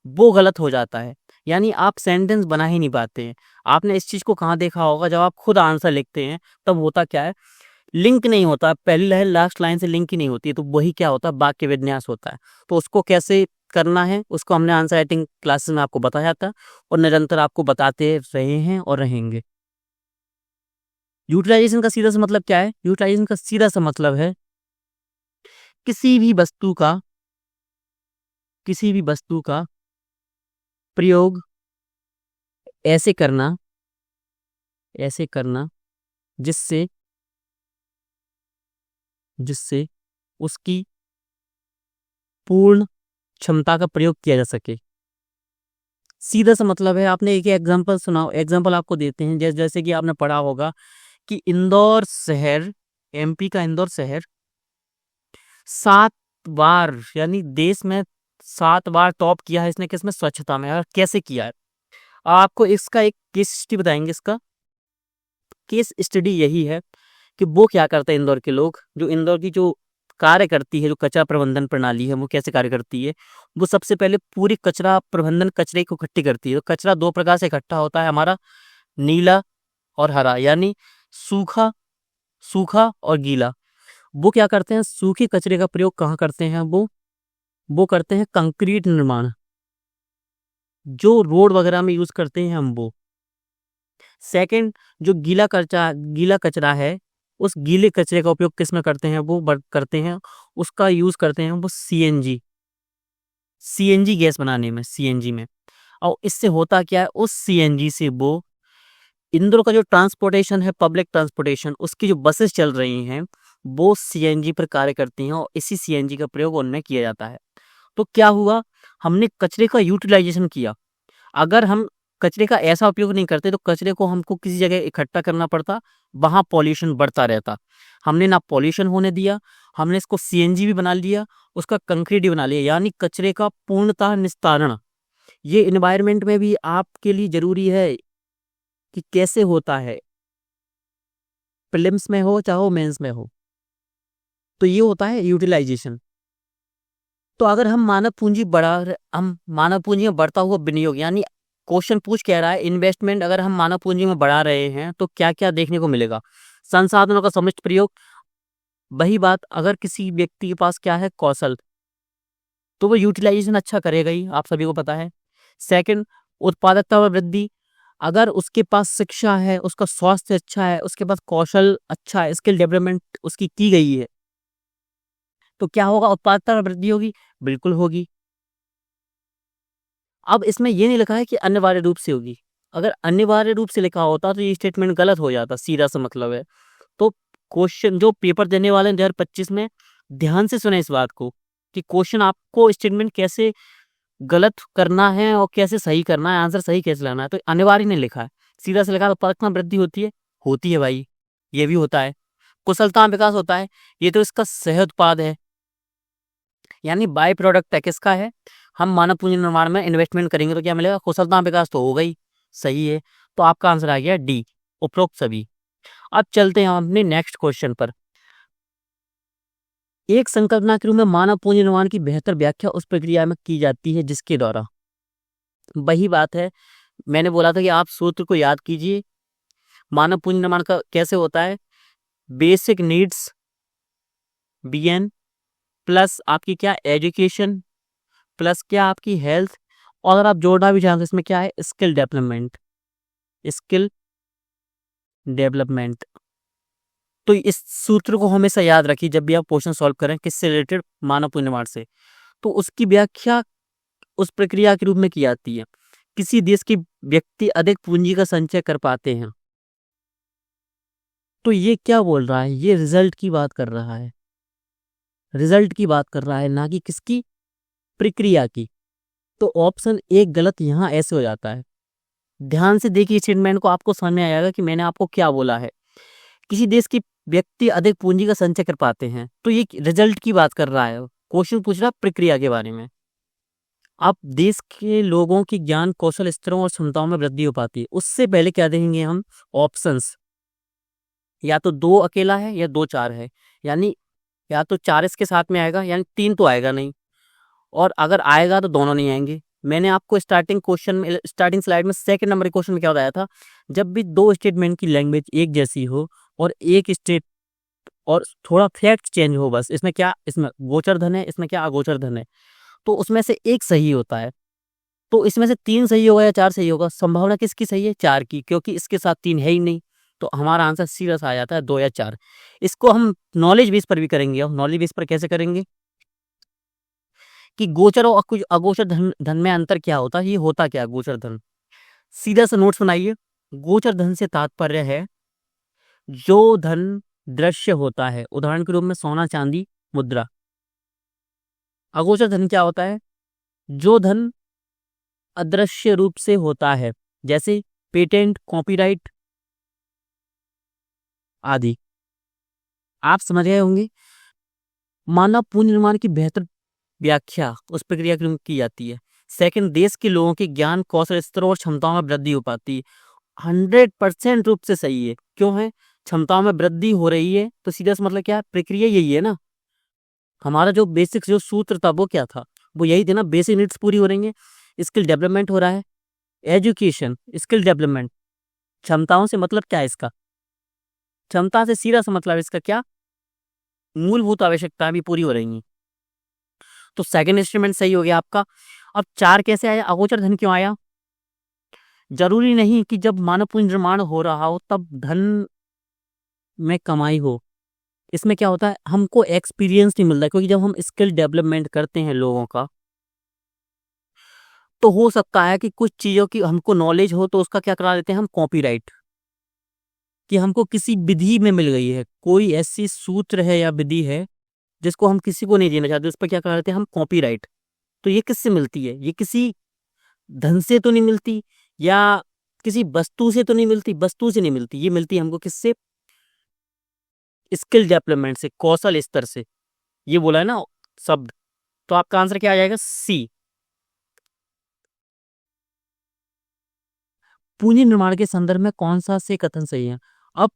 वो गलत हो जाता है, यानी आप सेंटेंस बना ही नहीं पाते हैं। आपने इस चीज को कहाँ देखा होगा, जब आप खुद आंसर लिखते हैं तब होता क्या है, लिंक नहीं होता, पहली लाइन लास्ट लाइन से लिंक ही नहीं होती, तो वही क्या होता है, वाक्य विन्यास होता है। तो उसको कैसे करना है, उसको हमने आंसर राइटिंग क्लासेस में आपको बताया था और निरंतर आपको बताते रहे हैं और रहेंगे। यूटिलाइजेशन का सीधा सा मतलब क्या है, यूटिलाइजेशन का सीधा सा मतलब है किसी भी वस्तु का, किसी भी वस्तु का प्रयोग ऐसे करना, ऐसे करना जिससे, जिससे उसकी पूर्ण क्षमता का प्रयोग किया जा सके। सीधा सा मतलब है, आपने एक एग्जांपल सुना, एग्जांपल आपको देते हैं, जैसे कि आपने पढ़ा होगा कि इंदौर शहर, एमपी का इंदौर शहर 7 बार, यानी देश में 7 बार टॉप किया है इसने, किसमें, स्वच्छता में। और कैसे किया है, आपको इसका एक केस स्टडी बताएंगे। इसका केस स्टडी यही है कि वो क्या करते हैं, इंदौर के लोग, जो इंदौर की जो कार्य करती है, जो कचरा प्रबंधन प्रणाली है, वो कैसे कार्य करती है। वो सबसे पहले पूरी कचरा प्रबंधन कचरे को इकट्ठी करती है। तो कचरा 2 प्रकार से इकट्ठा होता है हमारा, नीला और हरा, यानी सूखा, सूखा और गीला। वो क्या करते हैं, सूखे कचरे का प्रयोग कहाँ करते हैं, वो करते हैं कंक्रीट निर्माण, जो रोड वगैरह में यूज करते हैं हम वो। सेकंड, जो गीला कचरा है, उस गीले कचरे का उपयोग किस में करते हैं, करते हैं, उसका यूज करते हैं वो सीएनजी, सीएनजी गैस बनाने में, सीएनजी में। और इससे होता क्या है, उस सीएनजी से वो इंदौर का जो ट्रांसपोर्टेशन है, पब्लिक ट्रांसपोर्टेशन, उसकी जो बसेस चल रही हैं वो सीएनजी पर कार्य करती हैं, और इसी सीएनजी का प्रयोग उनमें किया जाता है। तो क्या हुआ, हमने कचरे का यूटिलाइजेशन किया। अगर हम कचरे का ऐसा उपयोग नहीं करते तो कचरे को हमको किसी जगह इकट्ठा करना पड़ता, वहां पॉल्यूशन बढ़ता रहता। हमने ना पॉल्यूशन होने दिया, हमने इसको सीएनजी भी बना लिया, उसका कंक्रीट भी बना लिया, यानी कचरे का पूर्णतः निस्तारण। ये एनवायरनमेंट में भी आपके लिए जरूरी है कि कैसे होता है, प्रीलिम्स में हो चाहे मेंस में हो, तो ये होता है यूटिलाइजेशन। तो अगर हम मानव पूंजी में बढ़ता हुआ विनियोग, यानी क्वेश्चन पूछ कह रहा है इन्वेस्टमेंट, अगर हम मानव पूंजी में बढ़ा रहे हैं तो क्या क्या देखने को मिलेगा, संसाधनों का समुचित प्रयोग। वही बात, अगर किसी व्यक्ति के पास क्या है, कौशल, तो वो यूटिलाइजेशन अच्छा करेगा ही, आप सभी को पता है। सेकंड, उत्पादकता में वृद्धि, अगर उसके पास शिक्षा है, उसका स्वास्थ्य अच्छा है, उसके पास कौशल अच्छा है, स्किल डेवलपमेंट उसकी की गई है, तो क्या होगा, उत्पादकता में वृद्धि होगी, बिल्कुल होगी। अब इसमें ये नहीं लिखा है कि अनिवार्य रूप से होगी, अगर अनिवार्य रूप से लिखा होता तो ये स्टेटमेंट गलत हो जाता, सीधा सा मतलब है। तो क्वेश्चन जो पेपर देने वाले हैं 2025 में, ध्यान से सुने इस बात को कि क्वेश्चन आपको स्टेटमेंट कैसे गलत करना है और कैसे सही करना है, आंसर सही कैसे लाना है, तो अनिवार्य नहीं लिखा है, सीधा से लिखा है उत्पादकता में वृद्धि होती है भाई, ये भी होता है। कुशलता में विकास होता है, ये तो इसका सह उत्पाद है, यानी बाय प्रोडक्ट है, किसका है, हम मानव पूंजी निर्माण में इन्वेस्टमेंट करेंगे तो क्या मिलेगा, कुशलता में विकास तो होगा ही, सही है। तो आपका आंसर आ गया डी, उपरोक्त सभी। अब चलते हैं हम अपने नेक्स्ट क्वेश्चन पर। एक संकल्पना के रूप में मानव पूंजी निर्माण की बेहतर व्याख्या उस प्रक्रिया में की जाती है जिसके द्वारा, वही बात है, मैंने बोला था कि आप सूत्र को याद कीजिए। मानव पूंजी निर्माण का कैसे होता है, बेसिक नीड्स बीएन प्लस आपकी क्या एजुकेशन प्लस क्या आपकी हेल्थ, और अगर आप जोड़ना भी चाहें तो इसमें क्या है, स्किल डेवलपमेंट, स्किल डेवलपमेंट। तो इस सूत्र को हमेशा याद रखिए जब भी आप क्वेश्चन सॉल्व करें किससे रिलेटेड, मानव पूंजी निर्माण से, तो उसकी व्याख्या उस प्रक्रिया के रूप में की जाती है, किसी देश के व्यक्ति अधिक पूंजी का संचय कर पाते हैं। तो ये क्या बोल रहा है, ये रिजल्ट की बात कर रहा है, रिजल्ट की बात कर रहा है, ना कि किसकी, प्रक्रिया की। तो ऑप्शन एक गलत यहाँ ऐसे हो जाता है। ध्यान से देखिए स्टेटमेंट को, आपको समझ में आएगा कि मैंने आपको क्या बोला है। किसी देश के व्यक्ति अधिक पूंजी का संचय कर पाते हैं, तो ये रिजल्ट की बात कर रहा है, क्वेश्चन पूछ रहा है प्रक्रिया के बारे में। अब देश के लोगों की ज्ञान कौशल स्तरों और क्षमताओं में वृद्धि हो पाती है, उससे पहले क्या देखेंगे हम, ऑप्शंस, या तो 2 अकेला है या 2 4 है, यानी या तो 4 इसके साथ में आएगा, यानी 3 तो आएगा नहीं, और अगर आएगा तो दोनों नहीं आएंगे। मैंने आपको स्टार्टिंग क्वेश्चन में, स्टार्टिंग स्लाइड में सेकंड नंबर के क्वेश्चन में क्या बताया था, जब भी 2 स्टेटमेंट की लैंग्वेज एक जैसी हो और एक स्टेट और थोड़ा फैक्ट चेंज हो, बस इसमें क्या, इसमें गोचर धन है, इसमें क्या अगोचर धन है, तो उसमें से एक सही होता है। तो इसमें से 3 सही होगा या 4 सही होगा, संभावना किसकी सही है, 4 की, क्योंकि इसके साथ 3 है ही नहीं। तो हमारा आंसर सीधा सा आ जाता है 2 या 4। इसको हम नॉलेज बेस पर भी करेंगे, और नॉलेज बेस पर कैसे करेंगे कि गोचर और कुछ अगोचर धन में अंतर क्या होता है, ये होता क्या है गोचर धन, सीधा सा नोट्स बनाइए। गोचर धन से तात्पर्य है जो धन दृश्य होता है, उदाहरण के रूप में सोना चांदी मुद्रा। अगोचर धन क्या होता है, जो धन अदृश्य रूप से होता है, जैसे पेटेंट, कॉपीराइट आदि। आप समझ गए होंगे। मानव पूंजी निर्माण की बेहतर व्याख्या उस प्रक्रिया के रूप में की जाती है। सेकंड, देश के लोगों के ज्ञान कौशल स्तरों और क्षमताओं में वृद्धि हो पाती है। 100% रूप से सही है, क्यों है, क्षमताओं में वृद्धि हो रही है, तो सीधा सा मतलब क्या है, प्रक्रिया यही है ना। हमारा जो बेसिक जो सूत्र था वो क्या था, वो यही थे ना, बेसिक नीड्स पूरी हो रही है, स्किल डेवलपमेंट हो रहा है, एजुकेशन स्किल डेवलपमेंट, क्षमताओं से मतलब क्या है इसका, क्षमता से सीधा सा मतलब इसका क्या, मूलभूत आवश्यकताएं भी पूरी हो रही हैं। तो सेकंड इंस्ट्रूमेंट सही हो गया आपका। अब 4 कैसे आया, अगोचर धन क्यों आया, जरूरी नहीं कि जब मानव पूंजी निर्माण हो रहा हो तब धन में कमाई हो। इसमें क्या होता है, हमको एक्सपीरियंस नहीं मिलता, क्योंकि जब हम स्किल डेवलपमेंट करते हैं लोगों का, तो हो सकता है कि कुछ चीजों की हमको नॉलेज हो, तो उसका क्या करा देते हैं हम, कॉपीराइट, कि हमको किसी विधि में मिल गई है, कोई ऐसी सूत्र है या विधि है जिसको हम किसी को नहीं देना चाहते, उस पर क्या करा देते हैं हम, कॉपीराइट। तो ये किससे मिलती है, ये किसी धन से तो नहीं मिलती, या किसी वस्तु से तो नहीं मिलती, वस्तु से नहीं मिलती, ये मिलती है हमको किससे, स्किल डेवलपमेंट से, कौशल स्तर से। ये बोला है ना शब्द, तो आपका आंसर क्या आ जाएगा, सी। पूंजी निर्माण के संदर्भ में कौन सा से कथन सही है। अब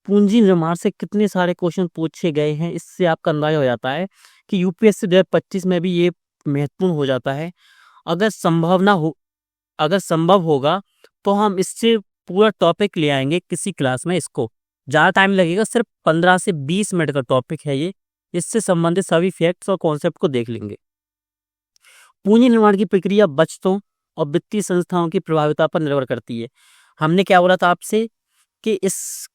पूंजी निर्माण से कितने सारे क्वेश्चन पूछे गए हैं, इससे आपका अंदाजा हो जाता है कि यूपीएससी 2025 में भी ये महत्वपूर्ण हो जाता है। अगर संभावना हो, अगर संभव होगा तो हम इससे पूरा टॉपिक ले आएंगे किसी क्लास में, इसको ज़्यादा टाइम लगेगा, सिर्फ 15 से 20 मिनट का टॉपिक है ये, इससे संबंधित सभी फैक्ट्स और कॉन्सेप्ट को देख लेंगे। पूंजी निर्माण की प्रक्रिया बचतों और वित्तीय संस्थाओं की प्रभाविता पर निर्भर करती है। हमने क्या बोला था आपसे कि इस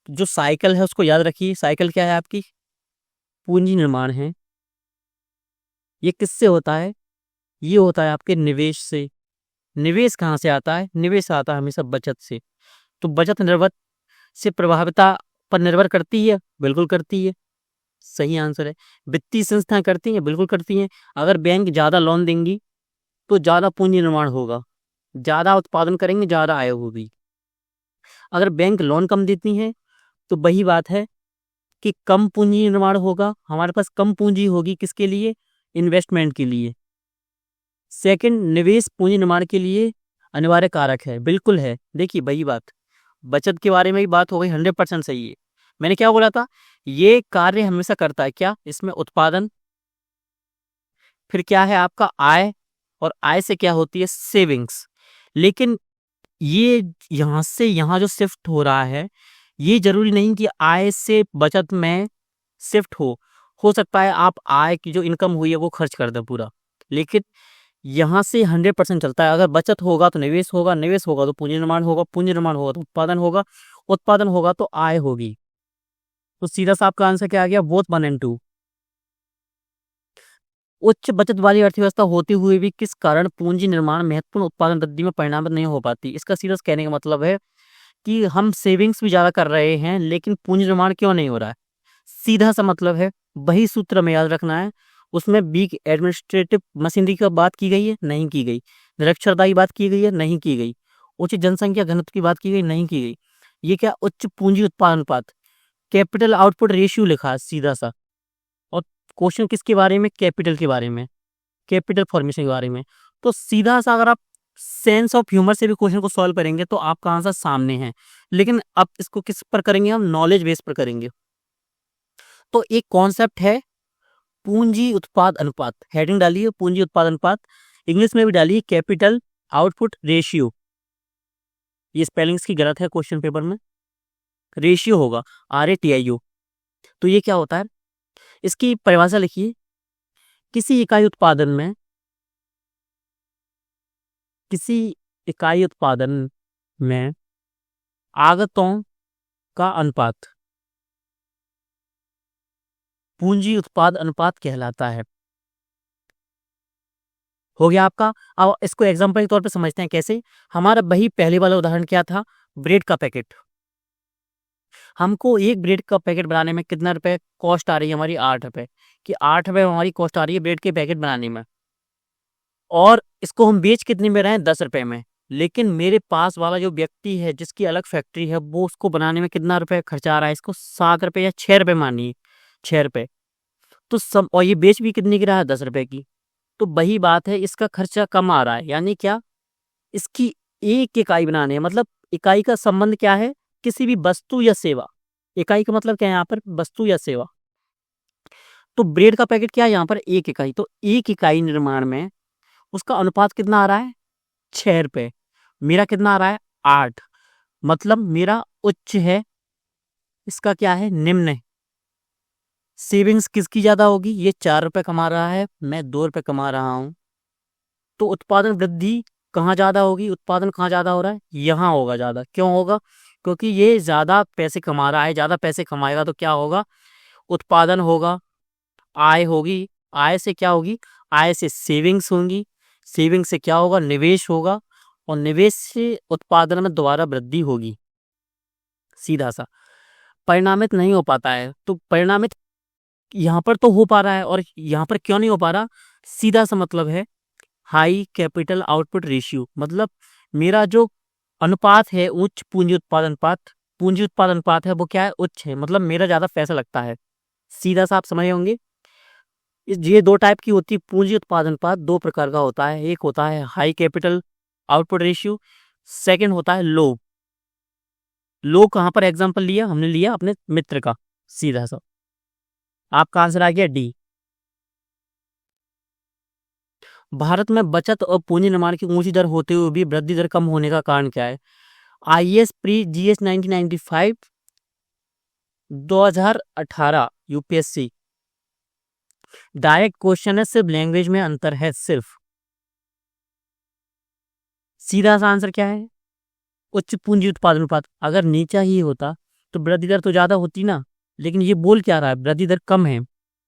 जो साइकिल है उसको याद रखिए। साइकिल क्या है आपकी, पूंजी निर्माण है, ये किससे होता है, ये होता है आपके निवेश से। निवेश कहाँ से आता है, निवेश आता है हमेशा बचत से। तो बचत निर्भर से प्रभाविता पर निर्भर करती है, बिल्कुल करती है, सही आंसर है। वित्तीय संस्थाएं करती हैं, बिल्कुल करती हैं। अगर बैंक ज़्यादा लोन देंगी तो ज़्यादा पूंजी निर्माण होगा, ज़्यादा उत्पादन करेंगे ज़्यादा आय होगी। अगर बैंक लोन कम देती हैं तो वही बात है कि कम पूंजी निर्माण होगा, हमारे पास कम पूंजी होगी किसके लिए? इन्वेस्टमेंट के लिए। सेकंड, निवेश पूंजी निर्माण के लिए अनिवार्य कारक है, बिल्कुल है। देखिए वही बात, बचत के बारे में ही बात हो गई, 100% सही है। मैंने क्या बोला था? ये कार्य हमेशा करता है क्या? इसमें उत्पादन, फिर क्या है आपका आय, और आय से क्या होती है? सेविंग्स। लेकिन ये यहाँ से यहाँ जो शिफ्ट हो रहा है, ये जरूरी नहीं कि आय से बचत में शिफ्ट हो सकता है आप आय की जो इनकम हुई है वो खर्च कर दें पूरा, लेकिन यहाँ से 100% चलता है। अगर बचत होगा तो निवेश होगा, निवेश होगा तो पूंजी निर्माण होगा, पूंजी निर्माण होगा तो उत्पादन होगा, उत्पादन होगा तो आय होगी। तो सीधा सा आपका आंसर क्या आ गया? बोथ 1 और 2। उच्च बचत वाली अर्थव्यवस्था होते हुए भी किस कारण पूंजी निर्माण महत्वपूर्ण उत्पादन वृद्धि में परिणामित नहीं हो पाती? इसका सीधा कहने का मतलब है कि हम सेविंग्स भी ज्यादा कर रहे हैं लेकिन पूंजी निर्माण क्यों नहीं हो रहा है? सीधा सा मतलब है, वही सूत्र में याद रखना है। उसमें वीक एडमिनिस्ट्रेटिव मशीनरी की बात की गई है? नहीं की गई। निरक्षरता की बात की गई है? नहीं की गई। उच्च जनसंख्या घनत्व की बात की गई? नहीं की गई। ये क्या? उच्च पूंजी उत्पादन अनुपात, कैपिटल आउटपुट रेशियो लिखा है सीधा सा। और क्वेश्चन किसके बारे में? कैपिटल के बारे में, कैपिटल फॉर्मेशन के बारे में। तो सीधा सा अगर आप सेंस ऑफ ह्यूमर से भी क्वेश्चन को सॉल्व करेंगे तो आपका आंसर सामने है। लेकिन अब इसको किस पर करेंगे? हम नॉलेज बेस पर करेंगे। तो एक कॉन्सेप्ट है पूंजी उत्पाद अनुपात, हेडिंग डालिए पूंजी उत्पाद अनुपात, इंग्लिश में भी डालिए कैपिटल आउटपुट रेशियो। ये स्पेलिंग्स की गलत है क्वेश्चन पेपर में, रेशियो होगा RATIO। तो ये क्या होता है? इसकी परिभाषा लिखिए, किसी इकाई उत्पादन में, किसी इकाई उत्पादन में आगतों का अनुपात पूंजी उत्पाद अनुपात कहलाता है। हो गया आपका। अब इसको एग्जांपल के तौर पे समझते हैं कैसे। हमारा वही पहले वाला उदाहरण क्या था? ब्रेड का पैकेट। हमको एक ब्रेड का पैकेट बनाने में कितना रुपए कॉस्ट आ रही है? हमारी 8 रुपए कि 8 रुपए हमारी कॉस्ट आ रही है ब्रेड के पैकेट बनाने में, और इसको हम बेच कितने में रहे हैं? 10 रुपए में। लेकिन मेरे पास वाला जो व्यक्ति है जिसकी अलग फैक्ट्री है, वो उसको बनाने में कितना रुपए खर्चा आ रहा है? इसको 7 रुपए या 6 रुपए मानिए, 6 रुपए। तो सब, और ये बेच भी कितने की रहा है? 10 रुपए की। तो वही बात है, इसका खर्चा कम आ रहा है, यानी क्या? इसकी एक इकाई बनाने है, मतलब इकाई का संबंध क्या है? किसी भी वस्तु या सेवा। इकाई का मतलब क्या है यहाँ पर? वस्तु या सेवा। तो ब्रेड का पैकेट क्या है यहाँ पर? एक इकाई। तो एक इकाई निर्माण में उसका अनुपात कितना आ रहा है? 6 रुपए। मेरा कितना आ रहा है? 8। मतलब मेरा उच्च है, इसका क्या है? निम्न है। सेविंग्स किसकी ज्यादा होगी? ये 4 रुपए कमा रहा है, मैं 2 रुपए कमा रहा हूं। तो उत्पादन वृद्धि कहाँ ज्यादा होगी? उत्पादन कहाँ ज्यादा हो रहा है? यहाँ होगा ज्यादा। क्यों होगा? क्योंकि ये ज्यादा पैसे कमा रहा है, ज्यादा पैसे कमाएगा तो क्या होगा? उत्पादन होगा, आय होगी, आय से क्या होगी? आय से सेविंग्स होंगी, सेविंग से क्या होगा? निवेश होगा, और निवेश से उत्पादन में दोबारा वृद्धि होगी। सीधा सा परिणामित नहीं हो पाता है, तो परिणामित यहाँ पर तो हो पा रहा है, और यहाँ पर क्यों नहीं हो पा रहा? सीधा सा मतलब है हाई कैपिटल आउटपुट रेशियो, मतलब मेरा जो अनुपात है उच्च पूंजी उत्पादन अनुपात, पूंजी उत्पादन अनुपात है वो क्या है? उच्च है, मतलब मेरा ज्यादा पैसा लगता है। सीधा सा आप समझे होंगे। ये दो टाइप की होती है पूंजी उत्पादन अनुपात, दो प्रकार का होता है। एक होता है high capital output ratio, second होता है लो। लो कहाँ पर एग्जांपल लिया? हमने लिया अपने मित्र का। सीधा सा आपका आंसर आ गया डी। भारत में बचत और पूंजी निर्माण की ऊंची दर होते हुए भी वृद्धि दर कम होने का कारण क्या है? IAS pre GS 1995 2018 UPSC direct question है, सिर्फ लैंग्वेज में अंतर है सिर्फ। सीधा सा आंसर क्या है? उच्च पूंजी उत्पादन अनुपात। अगर नीचा ही होता तो वृद्धि दर तो ज्यादा होती ना, लेकिन ये बोल क्या रहा है? वृद्धि दर कम है,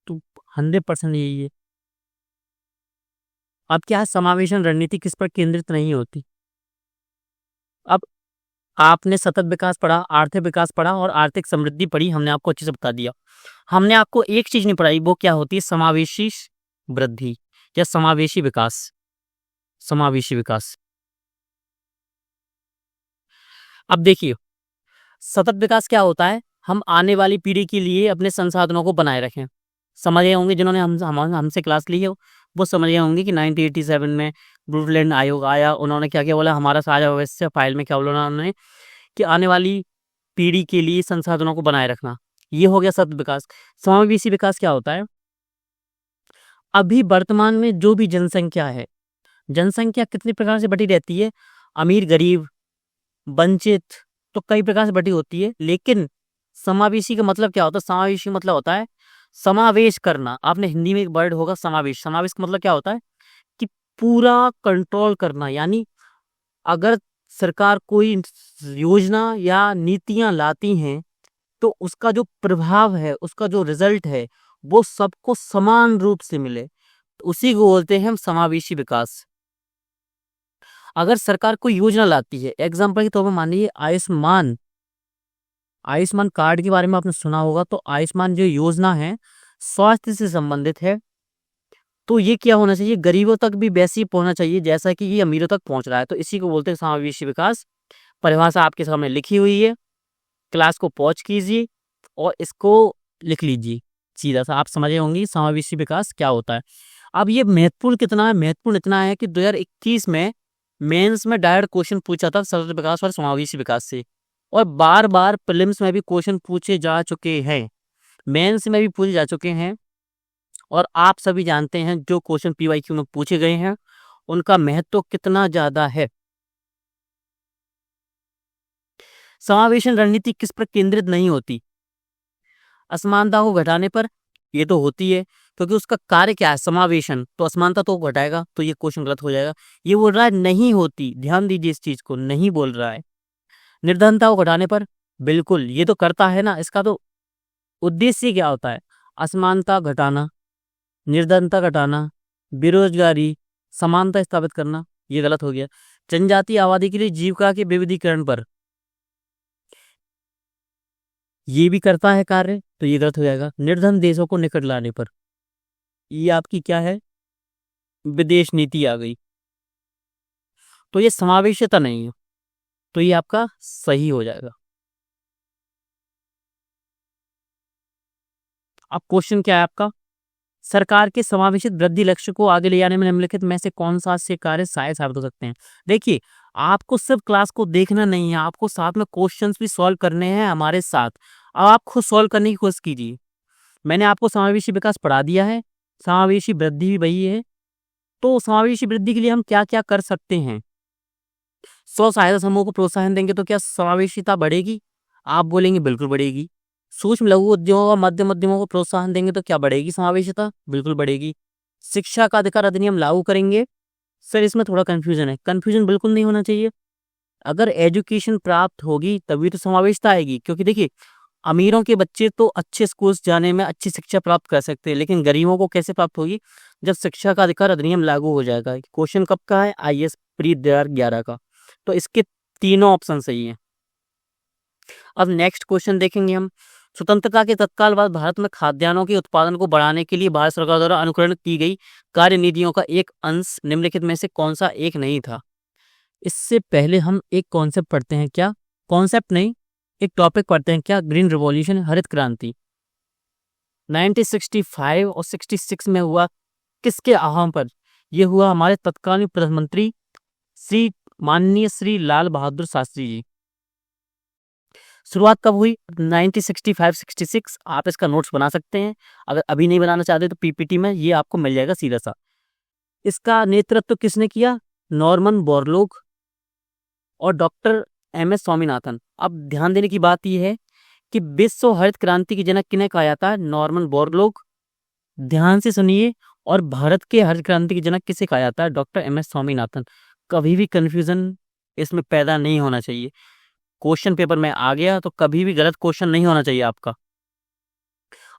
तो 100% यही है। अब क्या है? समावेशन रणनीति किस पर केंद्रित नहीं होती। अब आपने सतत विकास पढ़ा, आर्थिक विकास पढ़ा और आर्थिक समृद्धि पढ़ी, हमने आपको अच्छे से बता दिया। हमने आपको एक चीज नहीं पढ़ाई, वो क्या होती है? समावेशी वृद्धि या समावेशी विकास। समावेशी विकास। अब देखिए, सतत विकास क्या होता है? हम आने वाली पीढ़ी के लिए अपने संसाधनों को बनाए रखें। समझ गए होंगे जिन्होंने हमसे क्लास ली है, वो समझ गए होंगे कि 1987 में ब्रूटलैंड आयोग आया, उन्होंने क्या क्या बोला, हमारा साझा भविष्य फाइल में क्या बोला उन्होंने कि आने वाली पीढ़ी के लिए संसाधनों को बनाए रखना। ये हो गया सतत विकास। समावेशी विकास क्या होता है? अभी वर्तमान में जो भी जनसंख्या है, जनसंख्या कितने प्रकार से बटी रहती है? अमीर, गरीब, वंचित, तो कई प्रकार से बटी होती है। लेकिन समावेशी का मतलब क्या होता है? समावेशी मतलब होता है समावेश करना। आपने हिंदी में एक वर्ड होगा समावेश। समावेश का मतलब क्या होता है? कि पूरा कंट्रोल करना। यानी अगर सरकार कोई योजना या नीतियां लाती हैं तो उसका जो प्रभाव है, उसका जो रिजल्ट है, वो सबको समान रूप से मिले, तो उसी को बोलते हैं हम समावेशी विकास। अगर सरकार कोई योजना लाती है, एग्जाम्पल के तौर पर मान लीजिए आयुष्मान आयुष्मान कार्ड के बारे में आपने सुना होगा। तो आयुष्मान जो योजना है स्वास्थ्य से संबंधित है, तो ये क्या होना चाहिए? गरीबों तक भी वैसे ही पहुंचना चाहिए जैसा कि ये अमीरों तक पहुंच रहा है। तो इसी को बोलते हैं समावेशी विकास। परिभाषा आपके सामने लिखी हुई है, क्लास को पॉज कीजिए और इसको लिख लीजिए। सीधा सा आप समझे होंगे समावेशी विकास क्या होता है। अब ये महत्वपूर्ण कितना है? महत्वपूर्ण इतना है कि 2021 में मेंस में डायरेक्ट क्वेश्चन पूछा था सतत विकास और समावेशी विकास से, और बार बार प्रीलिम्स में भी क्वेश्चन पूछे जा चुके हैं, मेंस में भी पूछे जा चुके हैं। और आप सभी जानते हैं जो क्वेश्चन पीवाईक्यू में पूछे गए हैं उनका महत्व कितना ज्यादा है। समावेशन रणनीति किस पर केंद्रित नहीं होती? असमानता को घटाने पर। ये तो होती है क्योंकि उसका कार्य क्या है? समावेशन, तो असमानता तो घटाएगा, तो ये क्वेश्चन गलत हो जाएगा। ये बोल रहा है नहीं होती, ध्यान दीजिए इस चीज को, नहीं बोल रहा है। निर्धनता को घटाने पर, बिल्कुल ये तो करता है ना। इसका तो उद्देश्य क्या होता है? असमानता घटाना, निर्धनता घटाना, बेरोजगारी, समानता स्थापित करना। ये गलत हो गया। जनजातीय आबादी के लिए जीविका के विविधीकरण पर, ये भी करता है कार्य, तो ये गलत हो जाएगा। निर्धन देशों को निकट लाने पर, ये आपकी क्या है? विदेश नीति आ गई, तो ये समावेशिता नहीं है, तो ये आपका सही हो जाएगा। अब क्वेश्चन क्या है आपका? सरकार के समावेशित वृद्धि लक्ष्य को आगे ले जाने में निम्नलिखित में से कौन सा से कार्य सहायक साबित हो सकते हैं? देखिए, आपको सिर्फ क्लास को देखना नहीं है, आपको साथ में क्वेश्चंस भी सॉल्व करने हैं हमारे साथ। अब आप खुद सॉल्व करने की कोशिश कीजिए। मैंने आपको समावेशी विकास पढ़ा दिया है, समावेशी वृद्धि भी वही है। तो समावेशी वृद्धि के लिए हम क्या क्या कर सकते हैं? स्व सहायता समूह को प्रोत्साहन देंगे तो क्या समावेशिता बढ़ेगी? आप बोलेंगे बिल्कुल बढ़ेगी। सूक्ष्म लघु उद्योगों और मध्यम उद्यमों को प्रोत्साहन देंगे तो क्या बढ़ेगी समावेशिता? बिल्कुल बढ़ेगी। शिक्षा का अधिकार अधिनियम लागू करेंगे। सर इसमें थोड़ा कंफ्यूजन है। कंफ्यूजन बिल्कुल नहीं होना चाहिए। अगर एजुकेशन प्राप्त होगी तभी तो समावेशिता आएगी, क्योंकि देखिए अमीरों के बच्चे तो अच्छे स्कूल्स जाने में अच्छी शिक्षा प्राप्त कर सकते हैं, लेकिन गरीबों को कैसे प्राप्त होगी? जब शिक्षा का अधिकार अधिनियम लागू हो जाएगा। क्वेश्चन कब का है? IAS प्री 2011 का। तो इसके तीनों ऑप्शन सही हैं। अब नेक्स्ट क्वेश्चन देखेंगे हम। स्वतंत्रता के तत्काल बाद भारत में खाद्यान्नों के उत्पादन को बढ़ाने के लिए भारत सरकार द्वारा अनुकरण की गई कार्यनीतियों का एक अंश निम्नलिखित में से कौन सा एक नहीं था? इससे पहले हम एक कॉन्सेप्ट पढ़ते हैं। क्या कॉन्सेप्ट? नहीं, एक टॉपिक पढ़ते हैं। क्या? ग्रीन रिवॉल्यूशन, हरित क्रांति। 1965 और 66 में हुआ, किसके आह्वान पर? यह हुआ हमारे तत्कालीन प्रधानमंत्री श्री माननीय श्री लाल बहादुर शास्त्री जी। शुरुआत कब हुई? 1965-66। आप इसका नोट्स बना सकते हैं, अगर अभी नहीं बनाना चाहते तो PPT में ये आपको मिल जाएगा सीधा सा। इसका नेतृत्व किसने किया? नॉर्मन बोरलॉग और डॉक्टर MS स्वामीनाथन। अब ध्यान देने की बात यह है कि विश्व हरित क्रांति की जनक किन्हें कहा जाता है? Norman Borlaug. ध्यान से सुनिए। और भारत के हरित क्रांति की जनक किसे कहा जाता है? Doctor MS Swaminathan. कभी भी कंफ्यूजन इसमें पैदा नहीं होना चाहिए। क्वेश्चन पेपर में आ गया तो कभी भी गलत क्वेश्चन नहीं होना चाहिए आपका।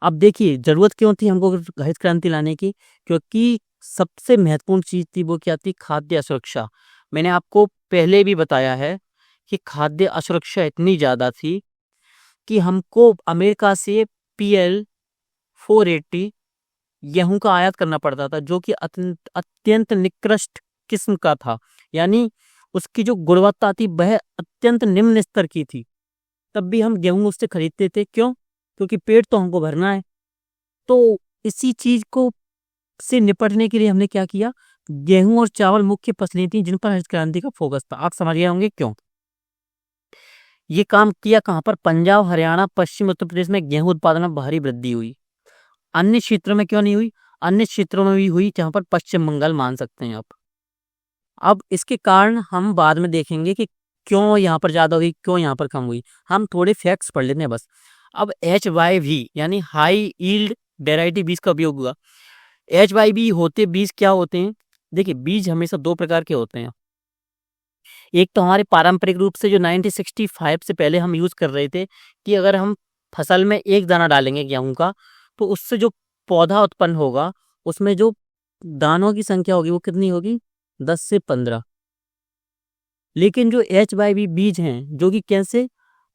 अब देखिए जरूरत क्यों थी हमको हरित क्रांति लाने की? क्योंकि सबसे महत्वपूर्ण चीज थी, वो क्या थी? खाद्य असुरक्षा। मैंने आपको पहले भी बताया है कि खाद्य असुरक्षा इतनी ज्यादा थी कि हमको अमेरिका से PL 480 गेहूं का आयात करना पड़ता था, जो कि अत्यंत निकृष्ट किस्म का था, यानी उसकी जो गुणवत्ता थी वह अत्यंत निम्न स्तर की थी, तब भी हम गेहूं उससे खरीदते थे। क्यों? क्योंकि पेट तो हमको भरना है। तो इसी चीज को से निपटने के लिए हमने क्या किया, गेहूं और चावल मुख्य फसलें थी जिन पर हरित क्रांति का फोकस था। आप समझ गए होंगे क्यों। ये काम किया कहाँ पर? पंजाब, हरियाणा, पश्चिम उत्तर प्रदेश में गेहूं उत्पादन में भारी वृद्धि हुई। अन्य क्षेत्रों में क्यों नहीं हुई? अन्य क्षेत्रों में भी हुई, जहां पर पश्चिम बंगाल मान सकते हैं आप। अब इसके कारण हम बाद में देखेंगे कि क्यों यहाँ पर ज्यादा हुई, क्यों यहाँ पर कम हुई। हम थोड़े फैक्ट्स पढ़ लेते हैं बस। अब HYV यानी हाई यील्ड वेराइटी बीज का उपयोग हुआ। HYV होते बीज क्या होते हैं? देखिए, बीज हमेशा दो प्रकार के होते हैं। एक तो हमारे पारंपरिक रूप से जो 1965 से पहले हम यूज कर रहे थे कि अगर हम फसल में एक दाना डालेंगे गेहूं का, तो उससे जो पौधा उत्पन्न होगा उसमें जो दानों की संख्या होगी वो कितनी होगी? 10 से 15। लेकिन जो HYV बीज हैं, जो कि कैसे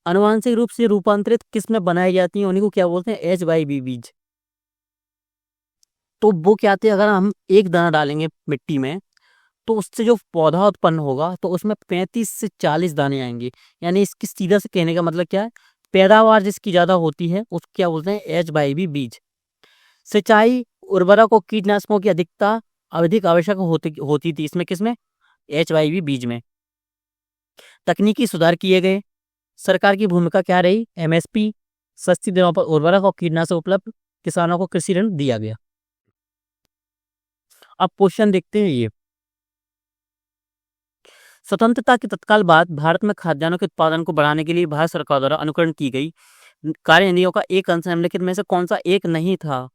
आनुवांशिक रूप से रूपांतरित किस्में बनाई जाती हैं, उन्हीं को क्या बोलते हैं? HYV बीज। तो वो क्या आते हैं, अगर हम एक दाना डालेंगे मिट्टी में, तो उससे जो पौधा उत्पन्न होगा तो उसमें 35 से 40 दाने आएंगे। यानी इसकी सीधा से कहने का मतलब क्या है, पैदावार जिसकी ज्यादा होती है उसको क्या बोलते हैं? HYV बीज। सिंचाई, उर्वरक और कीटनाशकों की अधिकता अधिक आवश्यक होती थी इसमें, किसमें? HYV बीज में। तकनीकी सुधार किए गए। सरकार की भूमिका क्या रही? MSP, सस्ती दरों पर उर्वरक और कीटनाशक उपलब्ध, किसानों को कृषि ऋण दिया गया। अब क्वेश्चन देखते हैं ये। स्वतंत्रता के तत्काल बाद भारत में खाद्यान्नों के उत्पादन को बढ़ाने के लिए भारत सरकार द्वारा अनुकरण की गई कार्यनीतियों का एक अंश निम्नलिखित में से कौन सा एक नहीं था?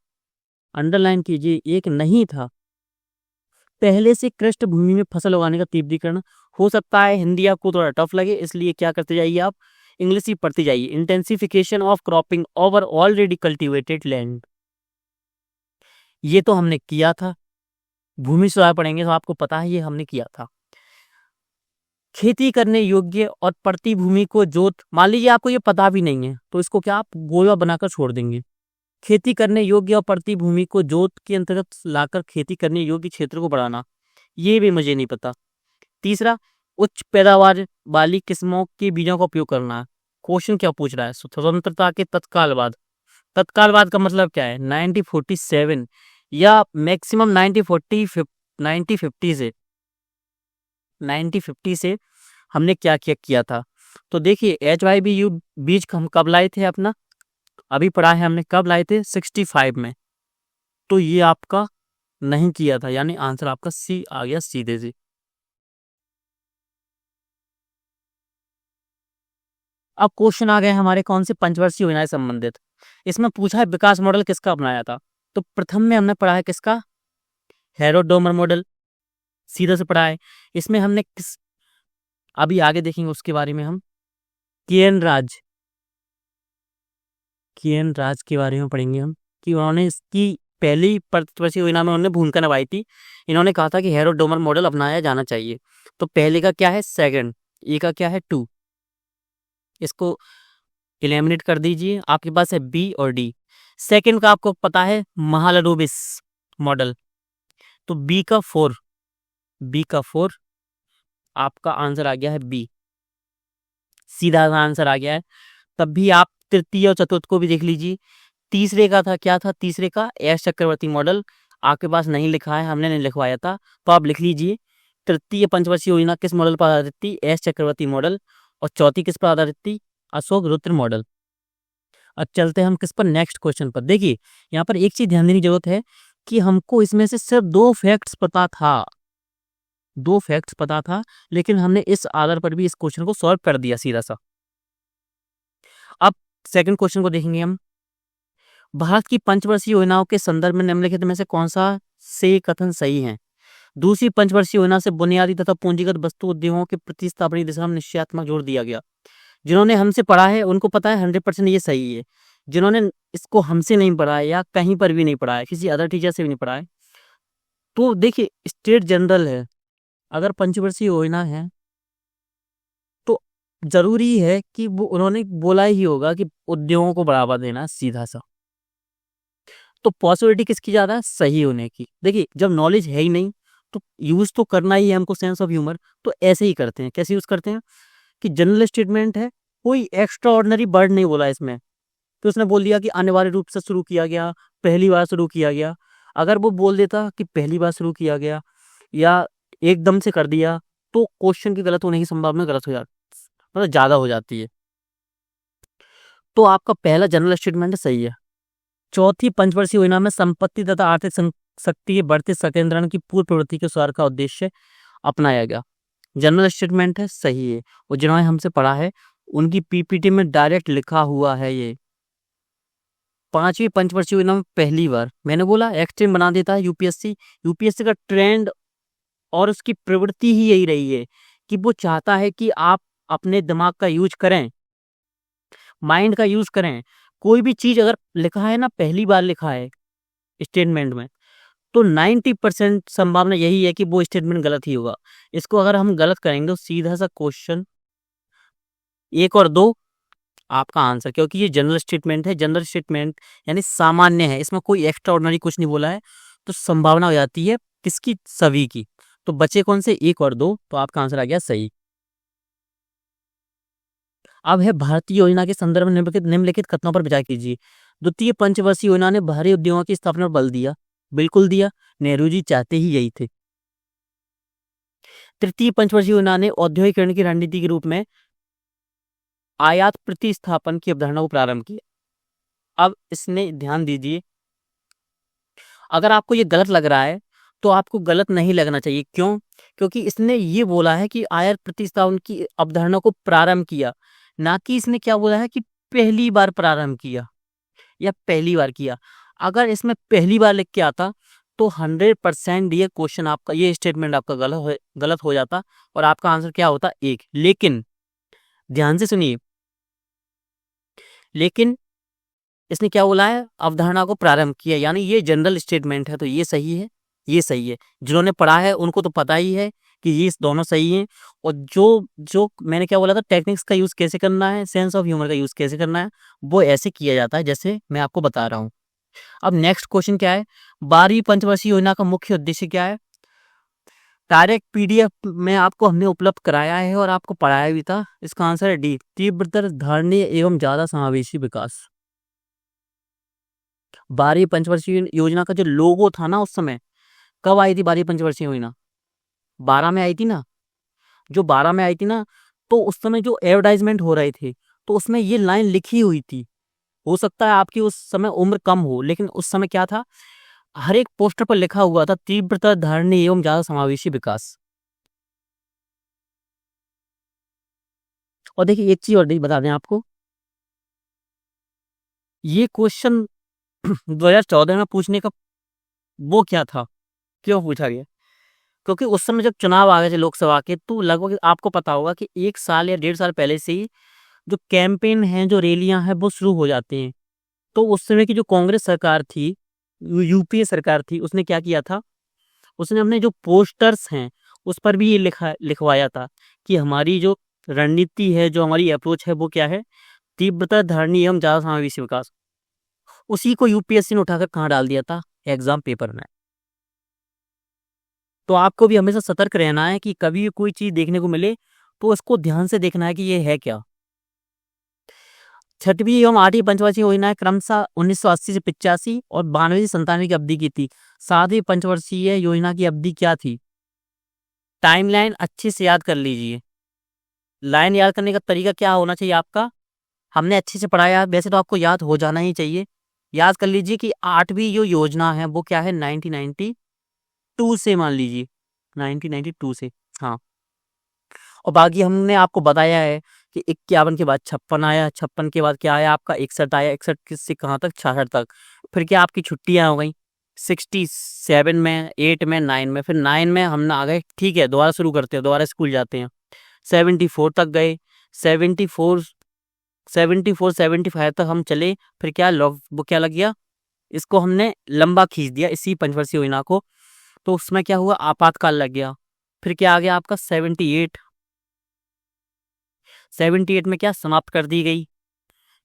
अंडरलाइन कीजिए, एक नहीं था। पहले से कृष्ण भूमि में फसल उगाने का तीव्रीकरण। हो सकता है हिंदी आपको थोड़ा टफ लगे, इसलिए क्या करते जाइए, आप इंग्लिश ही पढ़ते जाइए। Intensification of cropping over already cultivated land, ये तो हमने किया था। भूमि सुधार पढ़ेंगे तो आपको पता है ये हमने किया था। खेती करने योग्य और पड़ती भूमि को जोत, मान लीजिए आपको ये पता भी नहीं है तो इसको क्या आप गोला बनाकर छोड़ देंगे। खेती करने योग्य और पड़ती भूमि को जोत के अंतर्गत लाकर खेती करने योग्य क्षेत्र को बढ़ाना, ये भी मुझे नहीं पता। तीसरा, उच्च पैदावार वाली किस्मों के बीजों का उपयोग करना। क्वेश्चन क्या पूछ रहा है? स्वतंत्रता के तत्काल बाद। तत्काल बाद का मतलब क्या है? 1947 या मैक्सिमम 1950 से 1950 से हमने क्या किया था। तो देखिए, HYV बीज हम कब लाए थे? अपना अभी पढ़ा है हमने, कब लाए थे? 65 में। तो ये आपका नहीं किया था, यानी आंसर आपका सी आ गया सीधे से। अब क्वेश्चन आ गए हमारे कौन से? पंचवर्षीय योजनाएं संबंधित। इसमें पूछा है विकास मॉडल किसका अपनाया था। तो प्रथम में हमने पढ़ा है किसका? हेरोडोमर मॉडल, सीधा से पढ़ा है। इसमें हमने किस, अभी आगे देखेंगे उसके बारे में हम। केएन राज के बारे में पढ़ेंगे हम कि उन्होंने इसकी पहली पंचवर्षीय योजना में उन्होंने भूमिका निभाई थी। इन्होंने कहा था कि हेरोडोमर मॉडल अपनाया जाना चाहिए। तो पहले का क्या है? सेकंड। ए का क्या है? 2। इसको एलिमिनेट कर दीजिए, आपके पास है बी और डी। सेकंड का आपको पता है महालनोबिस मॉडल, तो बी का 4 आपका आंसर आ गया है बी, सीधा आंसर आ गया है। तब भी आप तृतीय और चतुर्थ को भी देख लीजिए। तीसरे का था, क्या था तीसरे का? एस चक्रवर्ती मॉडल। आपके पास नहीं लिखा है, हमने नहीं लिखवाया था, तो आप लिख लीजिए। तृतीय पंचवर्षीय योजना किस मॉडल पर आधारित थी? एस चक्रवर्ती मॉडल। और चौथी किस पर आधारित थी? अशोक रुद्र मॉडल। अब चलते हैं हम किस पर? नेक्स्ट क्वेश्चन पर। देखिए, यहाँ पर एक चीज ध्यान देने की जरूरत है कि हमको इसमें से सिर्फ 2 फैक्ट्स पता था, लेकिन हमने इस आधार पर भी इस क्वेश्चन को सॉल्व कर दिया सीधा सा। अब सेकंड क्वेश्चन को देखेंगे हम। भारत की पंचवर्षीय योजनाओं के संदर्भ में निम्नलिखित में से कौन सा से कथन सही है? दूसरी पंचवर्षीय योजना से बुनियादी तथा पूंजीगत वस्तु उद्योगों के प्रतिस्थापन की दिशा में निश्चयात्मक जोर दिया गया। जिन्होंने हमसे पढ़ा है उनको पता है 100% ये सही है। जिन्होंने इसको हमसे नहीं पढ़ा है या कहीं पर भी नहीं पढ़ा है, किसी अदर टीचर से भी नहीं पढ़ा है, तो देखिए स्टेट जनरल है, अगर पंचवर्षीय योजना है तो जरूरी है कि वो उन्होंने बोला ही होगा कि उद्योगों को बढ़ावा देना, सीधा सा। तो पॉसिबिलिटी किसकी ज्यादा है? सही होने की। देखिए, जब नॉलेज है ही नहीं तो यूज तो करना ही है हमको सेंस ऑफ ह्यूमर, तो ऐसे ही करते हैं। कैसे यूज करते हैं कि जनरल स्टेटमेंट है, कोई एक्स्ट्रा ऑर्डिनरी वर्ड नहीं बोला इसमें, तो उसने बोल दिया कि अनिवार्य रूप से शुरू किया गया, पहली बार शुरू किया गया। अगर वो बोल देता कि पहली बार शुरू किया गया या एकदम से कर दिया, तो क्वेश्चन की गलत होने की संभावना गलत हो जाती, मतलब ज्यादा हो जाती है। तो आपका पहला जनरल स्टेटमेंट सही है। चौथी पंचवर्षीय योजना में संपत्ति तथा आर्थिक शक्ति के बढ़ते संकेंद्रण की पूर्व प्रवृत्ति के सुधार का उद्देश्य अपनाया गया। जनरल स्टेटमेंट है, सही है। और जिन्होंने हमसे पढ़ा है उनकी पीपीटी में डायरेक्ट लिखा हुआ है ये। पांचवी पंचवर्षीय योजना में पहली बार मैंने बोला एक्सट्रीम बना देता है यूपीएससी। यूपीएससी का ट्रेंड और उसकी प्रवृत्ति ही यही रही है कि वो चाहता है कि आप अपने दिमाग का यूज करें, माइंड का यूज करें। कोई भी चीज अगर लिखा है ना, पहली बार लिखा है स्टेटमेंट में, तो 90% संभावना यही है कि वो स्टेटमेंट गलत ही होगा। इसको अगर हम गलत करेंगे तो सीधा सा क्वेश्चन 1 और 2 आपका आंसर, क्योंकि ये जनरल स्टेटमेंट है। जनरल स्टेटमेंट यानी सामान्य है, इसमें कोई एक्स्ट्रा ऑर्डिनरी कुछ नहीं बोला है, तो संभावना हो जाती है किसकी, सभी की। तो बचे कौन से, 1 और 2, तो आपका आंसर आ गया सही। अब है भारतीय योजना के संदर्भ में निम्नलिखित कथनों पर विचार कीजिए। द्वितीय पंचवर्षीय योजना ने भारी उद्योगों की स्थापना पर बल दिया, बिल्कुल दिया, नेहरू जी चाहते ही यही थे। तृतीय पंचवर्षीय योजना ने औद्योगिकरण की रणनीति के रूप में आयात प्रतिस्थापन की अवधारणा को प्रारंभ किया। अब इसने ध्यान दीजिए, अगर आपको ये गलत लग रहा है तो आपको गलत नहीं लगना चाहिए। क्यों? क्योंकि इसने ये बोला है कि आयात प्रतिस्थापन की अवधारणा को प्रारंभ किया, ना कि इसने क्या बोला है कि पहली बार प्रारंभ किया या पहली बार किया। अगर इसमें पहली बार लिख के आता तो 100% ये क्वेश्चन आपका, ये स्टेटमेंट आपका गलत हो जाता और आपका आंसर क्या होता, 1। लेकिन ध्यान से सुनिए, लेकिन इसने क्या बोला है, अवधारणा को प्रारंभ किया, यानी ये जनरल स्टेटमेंट है, तो ये सही है, ये सही है। जिन्होंने पढ़ा है उनको तो पता ही है कि ये दोनों सही हैं। और जो जो मैंने क्या बोला था, टेक्निक्स का यूज कैसे करना है, सेंस ऑफ ह्यूमर का यूज कैसे करना है, वो ऐसे किया जाता है जैसे मैं आपको बता रहा हूँ। अब नेक्स्ट क्वेश्चन क्या है, 12वीं पंचवर्षीय योजना का मुख्य उद्देश्य क्या है। डायरेक्ट पीडीएफ में आपको हमने उपलब्ध कराया है और आपको पढ़ाया भी था। इसका आंसर है डी, तीव्रतर, धारणीय एवं ज्यादा समावेशी विकास। 12वीं पंचवर्षीय योजना का जो लोगो था ना, उस समय कब आई थी 12वीं पंचवर्षीय योजना, 12 में आई थी ना। जो 12 में आई थी ना, तो उस समय जो एडवर्टाइजमेंट हो रहे थे, तो उसमें ये लाइन लिखी हुई थी। हो सकता है आपकी उस समय उम्र कम हो, लेकिन उस समय क्या था, हर एक पोस्टर पर लिखा हुआ था तीव्रता, धारणीय एवं ज्यादा समावेशी विकास। और देखिए एक चीज और बता दें आपको, ये क्वेश्चन 2014 में पूछने का वो क्या था, क्यों पूछा गया, क्योंकि उस समय जब चुनाव आ गए थे लोकसभा के, तो लगभग आपको पता होगा कि 1 साल या 1.5 साल पहले से ही जो कैंपेन हैं, जो रैलियां हैं, वो शुरू हो जाती हैं। तो उस समय की जो कांग्रेस सरकार थी, यूपीए सरकार थी, उसने क्या किया था, उसने अपने जो पोस्टर्स हैं उस पर भी ये लिखवाया था कि हमारी जो रणनीति है, जो हमारी अप्रोच है, वो क्या है, तीव्रता, धारणीय एवं ज्यादा समावेशी विकास। उसी को यूपीएससी ने उठाकर कहाँ डाल दिया था, एग्जाम पेपर में। तो आपको भी हमेशा सतर्क रहना है कि कभी भी कोई चीज देखने को मिले तो उसको ध्यान से देखना है कि ये है क्या। 6वीं एवं 8वीं पंचवर्षीय योजना क्रमशः 1980 से 85 और 92 से 97 की अवधि की थी। 7वीं पंचवर्षीय योजना की अवधि क्या थी, टाइमलाइन अच्छे से याद कर लीजिए। लाइन याद करने का तरीका क्या होना चाहिए आपका, हमने अच्छे से पढ़ाया, वैसे तो आपको याद हो जाना ही चाहिए। याद कर लीजिए कि 8वीं जो योजना है वो क्या है, 1992 से, मान लीजिए 1992 से, हाँ। और बाकी हमने आपको बताया है कि 51 के बाद 56 आया, 56 के बाद क्या आया आपका, 61 आया, 61 से कहाँ तक, 66 तक। फिर क्या आपकी छुट्टियां हो गई, 67 में, 8 में, 9 में, फिर 9 में हम आ गए, ठीक है, दोबारा शुरू करते हैं, दोबारा स्कूल जाते हैं। 74 तक गए, 74 75 तक हम चले, फिर क्या वो क्या लग गया, इसको हमने लंबा खींच दिया इसी पंचवर्षीय योजना को, तो उसमें क्या हुआ, आपातकाल लग गया। फिर क्या आ गया आपका 78 में क्या समाप्त कर दी गई।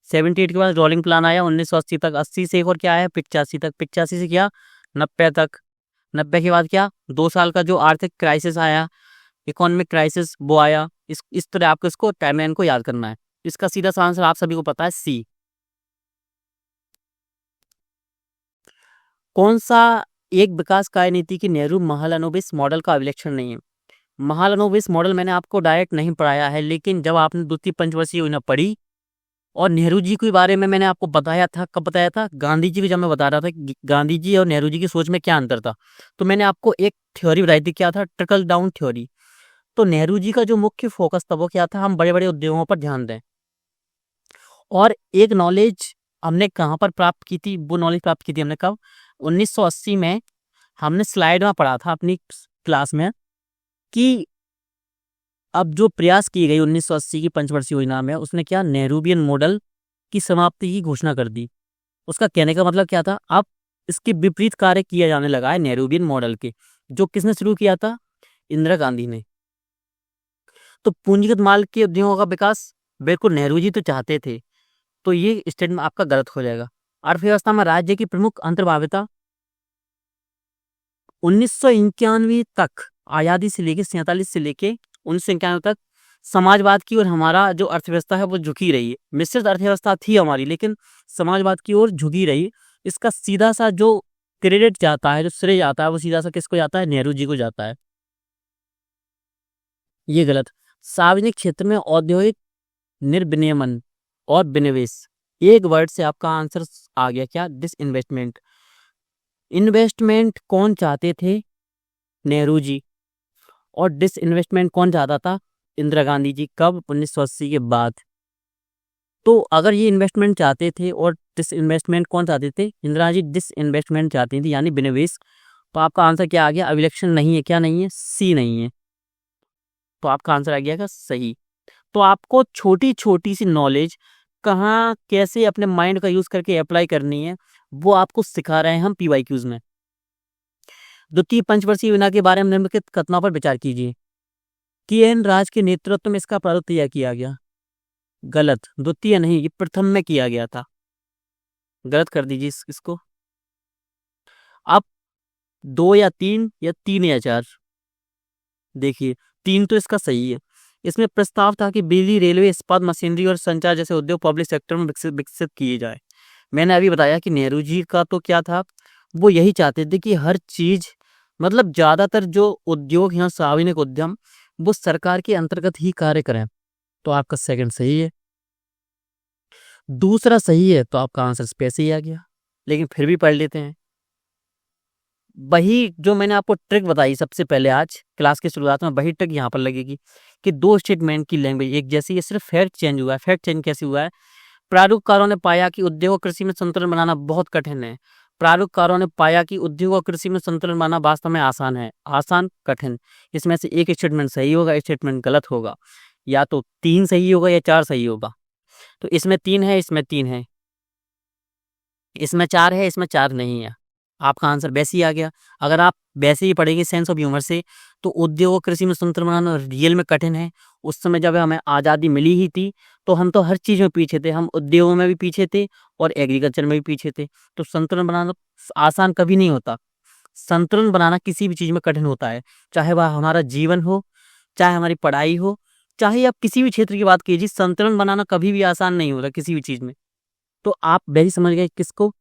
78 के बाद रोलिंग प्लान आया 1980 तक, 80 से एक और क्या आया 85 तक, 85 से क्या 90 तक, 90 के बाद क्या 2 साल का जो आर्थिक क्राइसिस आया, इकोनॉमिक क्राइसिस वो आया। इस तरह आपको इसको टाइमलाइन को याद करना है। इसका सीधा सा आंसर आप सभी को पता है, सी। कौन सा एक विकास कार्य नीति की नेहरू महालनोबिस मॉडल का अभिलक्षण नहीं है? महालनोबिस मॉडल मैंने आपको डायरेक्ट नहीं पढ़ाया है, लेकिन जब आपने द्वितीय पंचवर्षीय योजना पढ़ी और नेहरू जी के बारे में मैंने आपको बताया था, कब बताया था? गांधी जी की जब मैं बता रहा था कि गांधी जी और नेहरू जी की सोच में क्या अंतर था, तो मैंने आपको एक थ्योरी बताई थी, क्या था? Trickle down theory. तो नेहरू जी का जो मुख्य फोकस था वो क्या था? हम बड़े बड़े उद्योगों पर ध्यान दें। और एक नॉलेज हमने कहाँ पर प्राप्त की थी? वो नॉलेज प्राप्त की थी हमने कब? 1980 में हमने स्लाइड में पढ़ा था अपनी क्लास में कि अब जो प्रयास की गई 1980 की पंचवर्षीय योजना में, उसने क्या नेहरूवियन मॉडल की समाप्ति की घोषणा कर दी। उसका कहने का मतलब क्या था? अब इसके विपरीत कार्य किया जाने लगा है नेहरूवियन मॉडल के, जो किसने शुरू किया था? इंदिरा गांधी ने। तो पूंजीगत माल के उद्योगों का विकास बिल्कुल नेहरू जी तो चाहते थे, तो ये स्टेटमेंट आपका गलत हो जाएगा। अर्थव्यवस्था में राज्य की प्रमुख अंतर्भाव्यता 1991 तक, आजादी से लेके 47 से लेके 1991 तक समाजवाद की ओर हमारा जो अर्थव्यवस्था है वो झुकी रही है। मिश्रित अर्थव्यवस्था थी हमारी, लेकिन समाजवाद की ओर झुकी रही। इसका सीधा सा जो क्रेडिट जाता है, जो श्रेय जाता है, वो सीधा सा किसको जाता है? नेहरू जी को जाता है। ये गलत। सार्वजनिक क्षेत्र में औद्योगिक निर्विनियमन और विनिवेश, एक वर्ड से आपका आंसर आ गया क्या? डिसइन्वेस्टमेंट। इन्वेस्टमेंट कौन चाहते थे? नेहरू जी। और डिसइन्वेस्टमेंट कौन चाहता था? इंदिरा गांधी जी। कब? 1980 के बाद। तो अगर ये इन्वेस्टमेंट चाहते थे और डिसइन्वेस्टमेंट कौन चाहते थे? इंदिरा जी डिसइन्वेस्टमेंट चाहती थी, यानी विनिवेश। तो आपका आंसर क्या आ गया? अभिलक्षण नहीं है। क्या नहीं है? सी नहीं है। तो आपका आंसर आ गया का सही। तो आपको छोटी छोटी सी नॉलेज कहाँ कैसे अपने माइंड का यूज करके अप्लाई करनी है, वो आपको सिखा रहे हैं हम पीवाईक्यूज में। द्वितीय पंचवर्षीय योजना के बारे में निम्नलिखित कथनों पर विचार कीजिए। कि एन राज के नेतृत्व में इसका प्रारूप तैयार किया गया। गलत। द्वितीय नहीं, ये प्रथम में किया गया था। गलत कर दीजिए इसको। अब 2 या 3 या 3 या 4। देखिए 3 तो इसका सही है। इसमें प्रस्ताव था कि बिजली, रेलवे, इस्पात, मशीनरी और संचार जैसे उद्योग पब्लिक सेक्टर में विकसित किए जाए। मैंने अभी बताया कि नेहरू जी का तो क्या था, वो यही चाहते थे कि हर चीज, मतलब ज्यादातर जो उद्योग या सार्वजनिक उद्यम, वो सरकार के अंतर्गत ही कार्य करें। तो आपका सेकंड सही है। दूसरा सही है, तो आपका आंसर स्पेस ही आ गया। लेकिन फिर भी पढ़ लेते हैं। वही जो मैंने आपको ट्रिक बताई सबसे पहले आज क्लास की शुरुआत में, वही ट्रिक यहाँ पर लगेगी कि दो स्टेटमेंट की लैंग्वेज एक जैसी है, सिर्फ फैक्ट चेंज हुआ है। फैक्ट चेंज कैसे हुआ है? प्रारूपकारों ने पाया कि उद्योग और कृषि में संतुलन बनाना बहुत कठिन है। प्रारूपकारों ने पाया कि उद्योग और कृषि में संतुलन बनाना वास्तव में आसान है। आसान, कठिन, इसमें से एक स्टेटमेंट सही होगा, स्टेटमेंट गलत होगा। या तो 3 सही होगा या 4 सही होगा। तो इसमें 3 है, इसमें 3 है, इसमें 4 है, इसमें 4 नहीं है। आपका आंसर वैसे ही आ गया। अगर आप वैसे ही पढ़ेंगे सेंस ऑफ ह्यूमर से, तो उद्योग और कृषि में संतुलन बनाना रियल में कठिन है। उस समय जब हमें आज़ादी मिली ही थी, तो हम तो हर चीज़ में पीछे थे। हम उद्योगों में भी पीछे थे और एग्रीकल्चर में भी पीछे थे। तो संतुलन बनाना आसान कभी नहीं होता। संतुलन बनाना किसी भी चीज़ में कठिन होता है, चाहे वह हमारा जीवन हो, चाहे हमारी पढ़ाई हो, चाहे आप किसी भी क्षेत्र की बात कीजिए, संतुलन बनाना कभी भी आसान नहीं होता किसी भी चीज़ में। तो आप वैसे समझ गए किसको?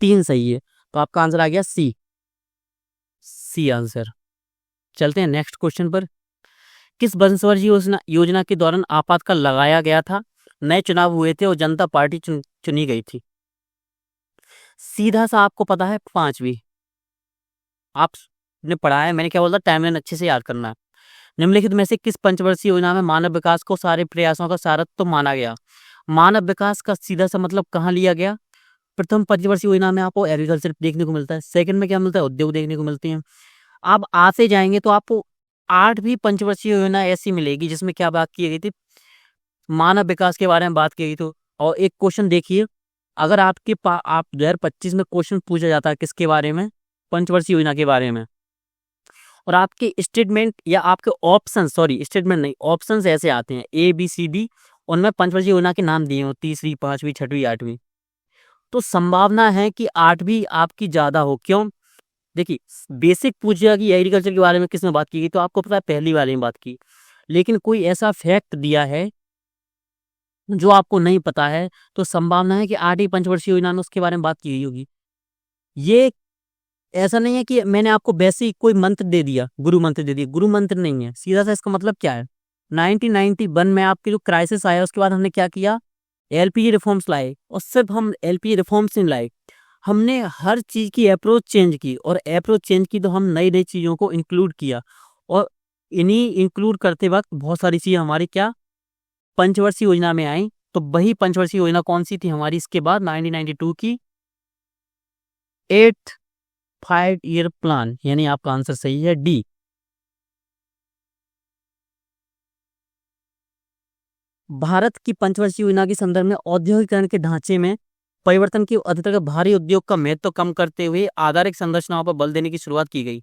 3 सही है, तो आपका आंसर आ गया सी। C answer. चलते हैं नेक्स्ट क्वेश्चन पर। किस वंशवर्षीय योजना के दौरान आपातकाल लगाया गया था? नए चुनाव हुए थे और जनता पार्टी चुनी गई थी। सीधा सा आपको पता है, 5वीं आपने पढ़ा है। मैंने क्या बोला? टाइमलाइन अच्छे से याद करना है। निम्नलिखित में से किस पंचवर्षीय योजना में मानव विकास को सारे प्रयासों का सारथ तो माना गया? मानव विकास का सीधा सा मतलब कहाँ लिया गया? प्रथम पंचवर्षीय योजना में आपको एग्रीकल्चर देखने को मिलता है, सेकंड में क्या मिलता है? उद्योग देखने को मिलते हैं। आप आते जाएंगे तो आपको 8वीं पंचवर्षीय योजना ऐसी मिलेगी जिसमें क्या बात की गई थी? मानव विकास के बारे में बात की गई। तो और एक क्वेश्चन देखिए, अगर आपके आप 2025 में क्वेश्चन पूछा जाता है किसके बारे में? पंचवर्षीय योजना के बारे में, और आपके स्टेटमेंट या आपके ऑप्शन, सॉरी स्टेटमेंट नहीं, ऑप्शन ऐसे आते हैं A B C D, उनमें पंचवर्षीय योजना के नाम दिए हो, तीसरी, 5वीं, 6वीं, 8वीं। तो संभावना है कि 8 भी आपकी ज़्यादा हो। क्यों? देखिए, बेसिक पूछेगा कि एग्रीकल्चर के बारे में किसने बात की गई, तो आपको पता है पहली वाले में बात की। लेकिन कोई ऐसा फैक्ट दिया है जो आपको नहीं पता है, तो संभावना है कि 8वीं पंचवर्षीय योजना में उसके बारे में बात की गई होगी। ये ऐसा नहीं है कि मैंने आपको वैसे ही कोई मंत्र दे दिया, गुरु मंत्र दे दिया, गुरु मंत्र नहीं है। सीधा सा इसका मतलब क्या है, 1991 में आपके जो क्राइसिस आया उसके बाद हमने क्या किया, एलपीजी रिफॉर्म्स लाए। और सिर्फ हम एलपीजी रिफॉर्म्स नहीं लाए, हमने हर चीज की अप्रोच चेंज की, और अप्रोच चेंज की तो हम नई नई चीजों को इंक्लूड किया। और इन्हीं इंक्लूड करते वक्त बहुत सारी चीजें हमारी क्या पंचवर्षीय योजना में आई। तो वही पंचवर्षीय योजना कौन सी थी हमारी इसके बाद 1992 की 8th 5 ईयर प्लान, यानी आपका आंसर सही है डी। भारत की पंचवर्षीय योजना के संदर्भ में औद्योगिकरण के ढांचे में परिवर्तन की अंतर्गत भारी उद्योग का महत्व कम करते हुए आधारिक संरचनाओं पर बल देने की शुरुआत की गई।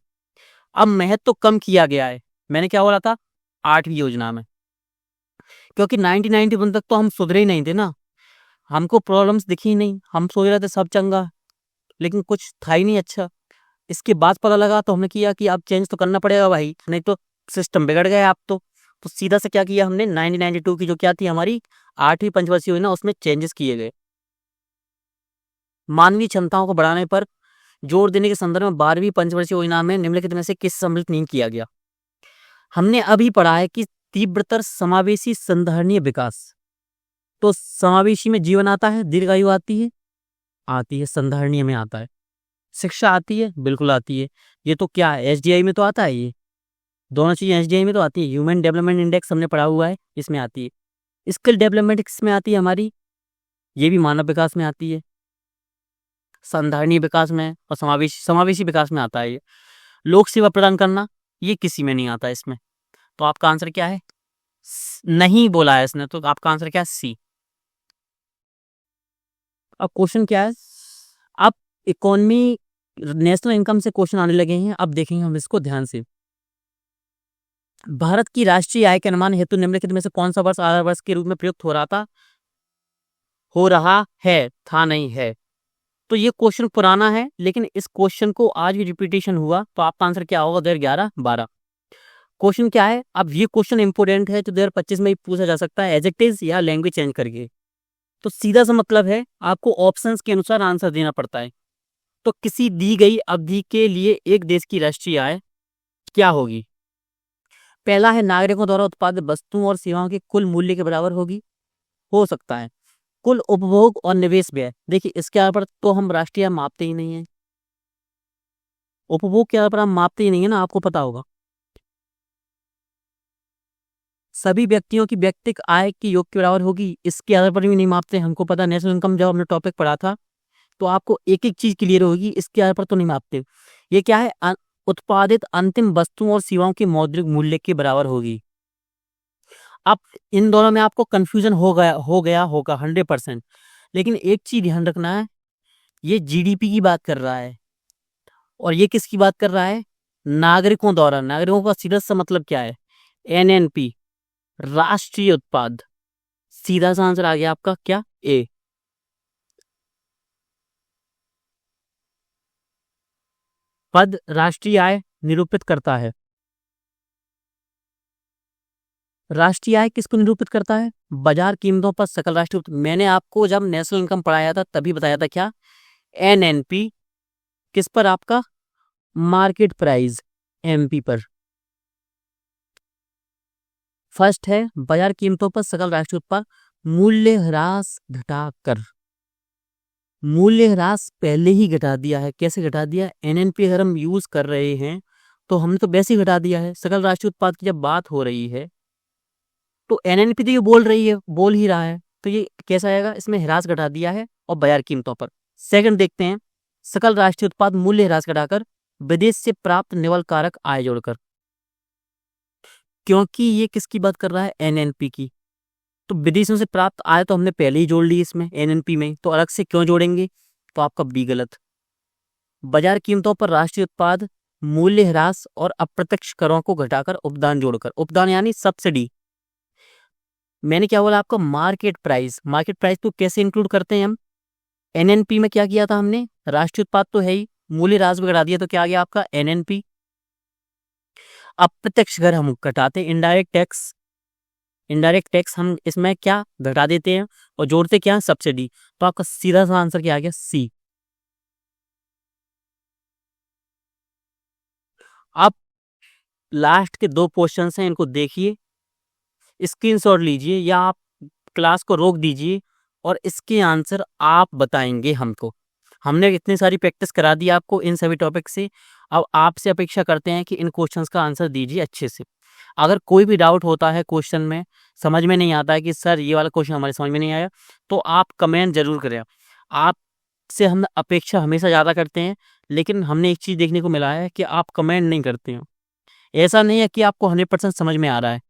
अब महत्व कम किया गया है, मैंने क्या बोला था 8वीं योजना में, क्योंकि 1991 तक तो हम सुधरे ही नहीं थे ना, हमको प्रॉब्लम्स दिखी ही नहीं, हम सोच रहे थे सब चंगा, लेकिन कुछ था ही नहीं अच्छा। इसके बाद पता लगा तो हमने किया कि अब चेंज तो करना पड़ेगा भाई, नहीं तो सिस्टम बिगड़ गया आप तो सीधा से क्या किया हमने 1992 की जो क्या थी हमारी 8वीं पंचवर्षीय योजना, उसमें चेंजेस किए गए। मानवीय क्षमताओं को बढ़ाने पर जोर देने के संदर्भ में 12वीं पंचवर्षीय योजना में निम्नलिखित में से किस सम्मिलित नहीं किया गया। हमने अभी पढ़ा है कि तीव्रतर समावेशी संधारणीय विकास, तो समावेशी में जीवन आता है, दीर्घायु आती है, संधारणीय में आता है, शिक्षा आती है, बिल्कुल आती है। ये तो क्या है, एसडीआई में तो आता है, ये दोनों चीजें एसडीआई में तो आती है। ह्यूमन डेवलपमेंट इंडेक्स हमने पढ़ा हुआ है, इसमें आती है। स्किल डेवलपमेंट किसमें आती है हमारी, ये भी मानव विकास में आती है, संधारणीय विकास में, और समावेशी विकास में आता है ये। लोक सेवा प्रदान करना, ये किसी में नहीं आता इसमें। तो आपका आंसर क्या है, नहीं बोला है इसने, तो आपका आंसर क्या है, सी। अब क्वेश्चन क्या है, अब इकोनॉमी नेशनल इनकम से क्वेश्चन आने लगे हैं, अब देखेंगे हम इसको ध्यान से। भारत की राष्ट्रीय आय के अनुमान हेतु निम्नलिखित में से कौन सा वर्ष आधार वर्ष के रूप में प्रयुक्त हो रहा है, था नहीं है। तो ये क्वेश्चन पुराना है, लेकिन इस क्वेश्चन को आज भी रिपीटेशन हुआ, तो आपका आंसर क्या होगा 2011-12। क्वेश्चन क्या है, अब ये क्वेश्चन इंपोर्टेंट है, तो 2025 में भी पूछा जा सकता है एडजेक्टिव्स या लैंग्वेज चेंज करके। तो सीधा सा मतलब है आपको ऑप्शंस के अनुसार आंसर देना पड़ता है। तो किसी दी गई अवधि के लिए एक देश की राष्ट्रीय आय क्या होगी। पहला है नागरिकों द्वारा उत्पादित वस्तुओं और सेवाओं के कुल मूल्य के बराबर होगी, हो सकता है कुल उपभोग और निवेश व्यय। देखिए इसके आधार पर तो हम राष्ट्रीय आय मापते ही नहीं है, उपभोग के आधार पर हम मापते ही नहीं है ना, आपको पता होगा। सभी व्यक्तियों की व्यक्तिगत आय के योग के बराबर होगी, इसके आधार पर भी नहीं मापते, हमको पता। नेशनल इनकम जब हमने टॉपिक पढ़ा था तो आपको एक एक चीज क्लियर होगी, इसके आधार पर तो नहीं मापते। ये क्या है, उत्पादित अंतिम वस्तुओं और सेवाओं के मौद्रिक मूल्य के बराबर होगी। अब इन दोनों में आपको कंफ्यूजन हो गया होगा 100%, लेकिन एक चीज ध्यान रखना है, ये जीडीपी की बात कर रहा है, और ये किसकी बात कर रहा है, नागरिकों द्वारा। नागरिकों का सीधा सा मतलब क्या है, एनएनपी, राष्ट्रीय उत्पाद। सीधा सा आंसर आ गया आपका क्या, ए। पद राष्ट्रीय आय निरूपित करता है। राष्ट्रीय आय किसको निरूपित करता है, बाजार कीमतों पर सकल राष्ट्रीय। मैंने आपको जब नेशनल इनकम पढ़ाया था तभी बताया था क्या, एनएनपी किस पर, आपका मार्केट प्राइस, एमपी पर। फर्स्ट है बाजार कीमतों पर सकल राष्ट्रीय उत्पाद मूल्य ह्रास घटाकर। मूल्य ह्रास पहले ही घटा दिया है, कैसे घटा दिया, एनएनपी अगर हम यूज कर रहे हैं तो हमने तो वैसे ही घटा दिया है। सकल राष्ट्रीय उत्पाद की जब बात हो रही है तो एनएनपी तो ये बोल ही रहा है, तो ये कैसा आएगा, इसमें ह्रास घटा दिया है और बाजार कीमतों पर। सेकंड देखते हैं, सकल राष्ट्रीय उत्पाद मूल्य ह्रास घटाकर विदेश से प्राप्त निवल कारक आय जोड़कर। क्योंकि ये किसकी बात कर रहा है, एनएनपी की, तो विदेशों से प्राप्त आय तो हमने पहले ही जोड़ ली इसमें एनएनपी में, तो अलग से क्यों जोड़ेंगे, तो आपका बी गलत। बाजार कीमतों पर राष्ट्रीय उत्पाद मूल्य ह्रास और अप्रत्यक्ष करों को घटाकर उपदान जोड़कर, उपदान यानी सब्सिडी। मैंने क्या बोला आपको, मार्केट प्राइस। मार्केट प्राइस को कैसे इंक्लूड करते हैं हम, एनएनपी में क्या किया था हमने, राष्ट्रीय उत्पाद तो है ही, मूल्य ह्रास भी घटा दिया, तो क्या आ गया आपका एनएनपी। अप्रत्यक्ष कर हम घटाते, इनडायरेक्ट टैक्स हम इसमें क्या घटा देते हैं और जोड़ते क्या, सब्सिडी। तो आपका सीधा सा आंसर क्या आ गया, सी। आप लास्ट के 2 क्वेश्चन हैं, इनको देखिए, स्क्रीनशॉट लीजिए या आप क्लास को रोक दीजिए और इसके आंसर आप बताएंगे हमको। हमने इतनी सारी प्रैक्टिस करा दी आपको इन सभी टॉपिक से, अब आपसे अपेक्षा करते हैं कि इन क्वेश्चंस का आंसर दीजिए अच्छे से। अगर कोई भी डाउट होता है क्वेश्चन में, समझ में नहीं आता है कि सर ये वाला क्वेश्चन हमारे समझ में नहीं आया, तो आप कमेंट जरूर करें। आपसे हम अपेक्षा हमेशा ज़्यादा करते हैं, लेकिन हमने एक चीज़ देखने को मिला है कि आप कमेंट नहीं करते हैं। ऐसा नहीं है कि आपको 100% समझ में आ रहा है,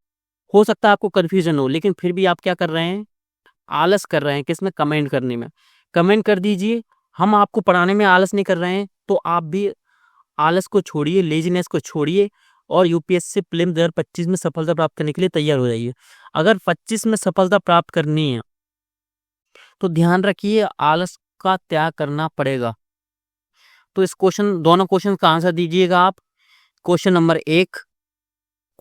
हो सकता है आपको कन्फ्यूजन हो, लेकिन फिर भी आप क्या कर रहे हैं, आलस कर रहे हैं किसमें, कमेंट करने में। कमेंट कर दीजिए, हम आपको पढ़ाने में आलस नहीं कर रहे हैं, तो आप भी आलस को छोड़िए, लेजीनेस को छोड़िए और यूपीएससी प्रीलिम्स 2025 में सफलता प्राप्त करने के लिए तैयार हो जाइए। अगर 25 में सफलता प्राप्त करनी है तो ध्यान रखिए आलस का त्याग करना पड़ेगा। तो इस दोनों क्वेश्चन का आंसर दीजिएगा आप। Question number 1,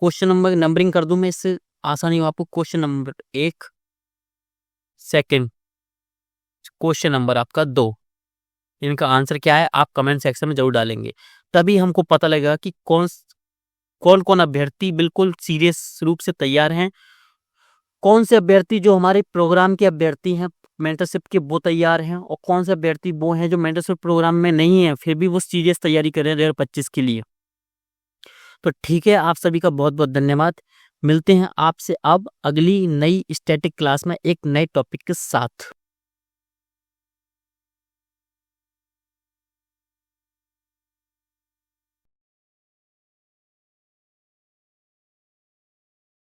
question number numbering कर दूं मैं, इससे आसानी हो आपको। Question number 1, second, question number आपका 2। इनका आंसर क्या है आप कमेंट सेक्शन में जरूर डालेंगे, तभी हमको पता लगेगा कि कौन कौन अभ्यर्थी बिल्कुल सीरियस रूप से तैयार हैं, कौन से अभ्यर्थी जो हमारे प्रोग्राम के अभ्यर्थी हैं मेंटरशिप के वो तैयार हैं, और कौन से अभ्यर्थी वो हैं जो मेंटरशिप प्रोग्राम में नहीं है फिर भी वो सीरियस तैयारी कर रहे हैं 2025 के लिए। तो ठीक है, आप सभी का बहुत बहुत धन्यवाद। मिलते हैं आपसे अब अगली नई स्टैटिक क्लास में एक नए टॉपिक के साथ।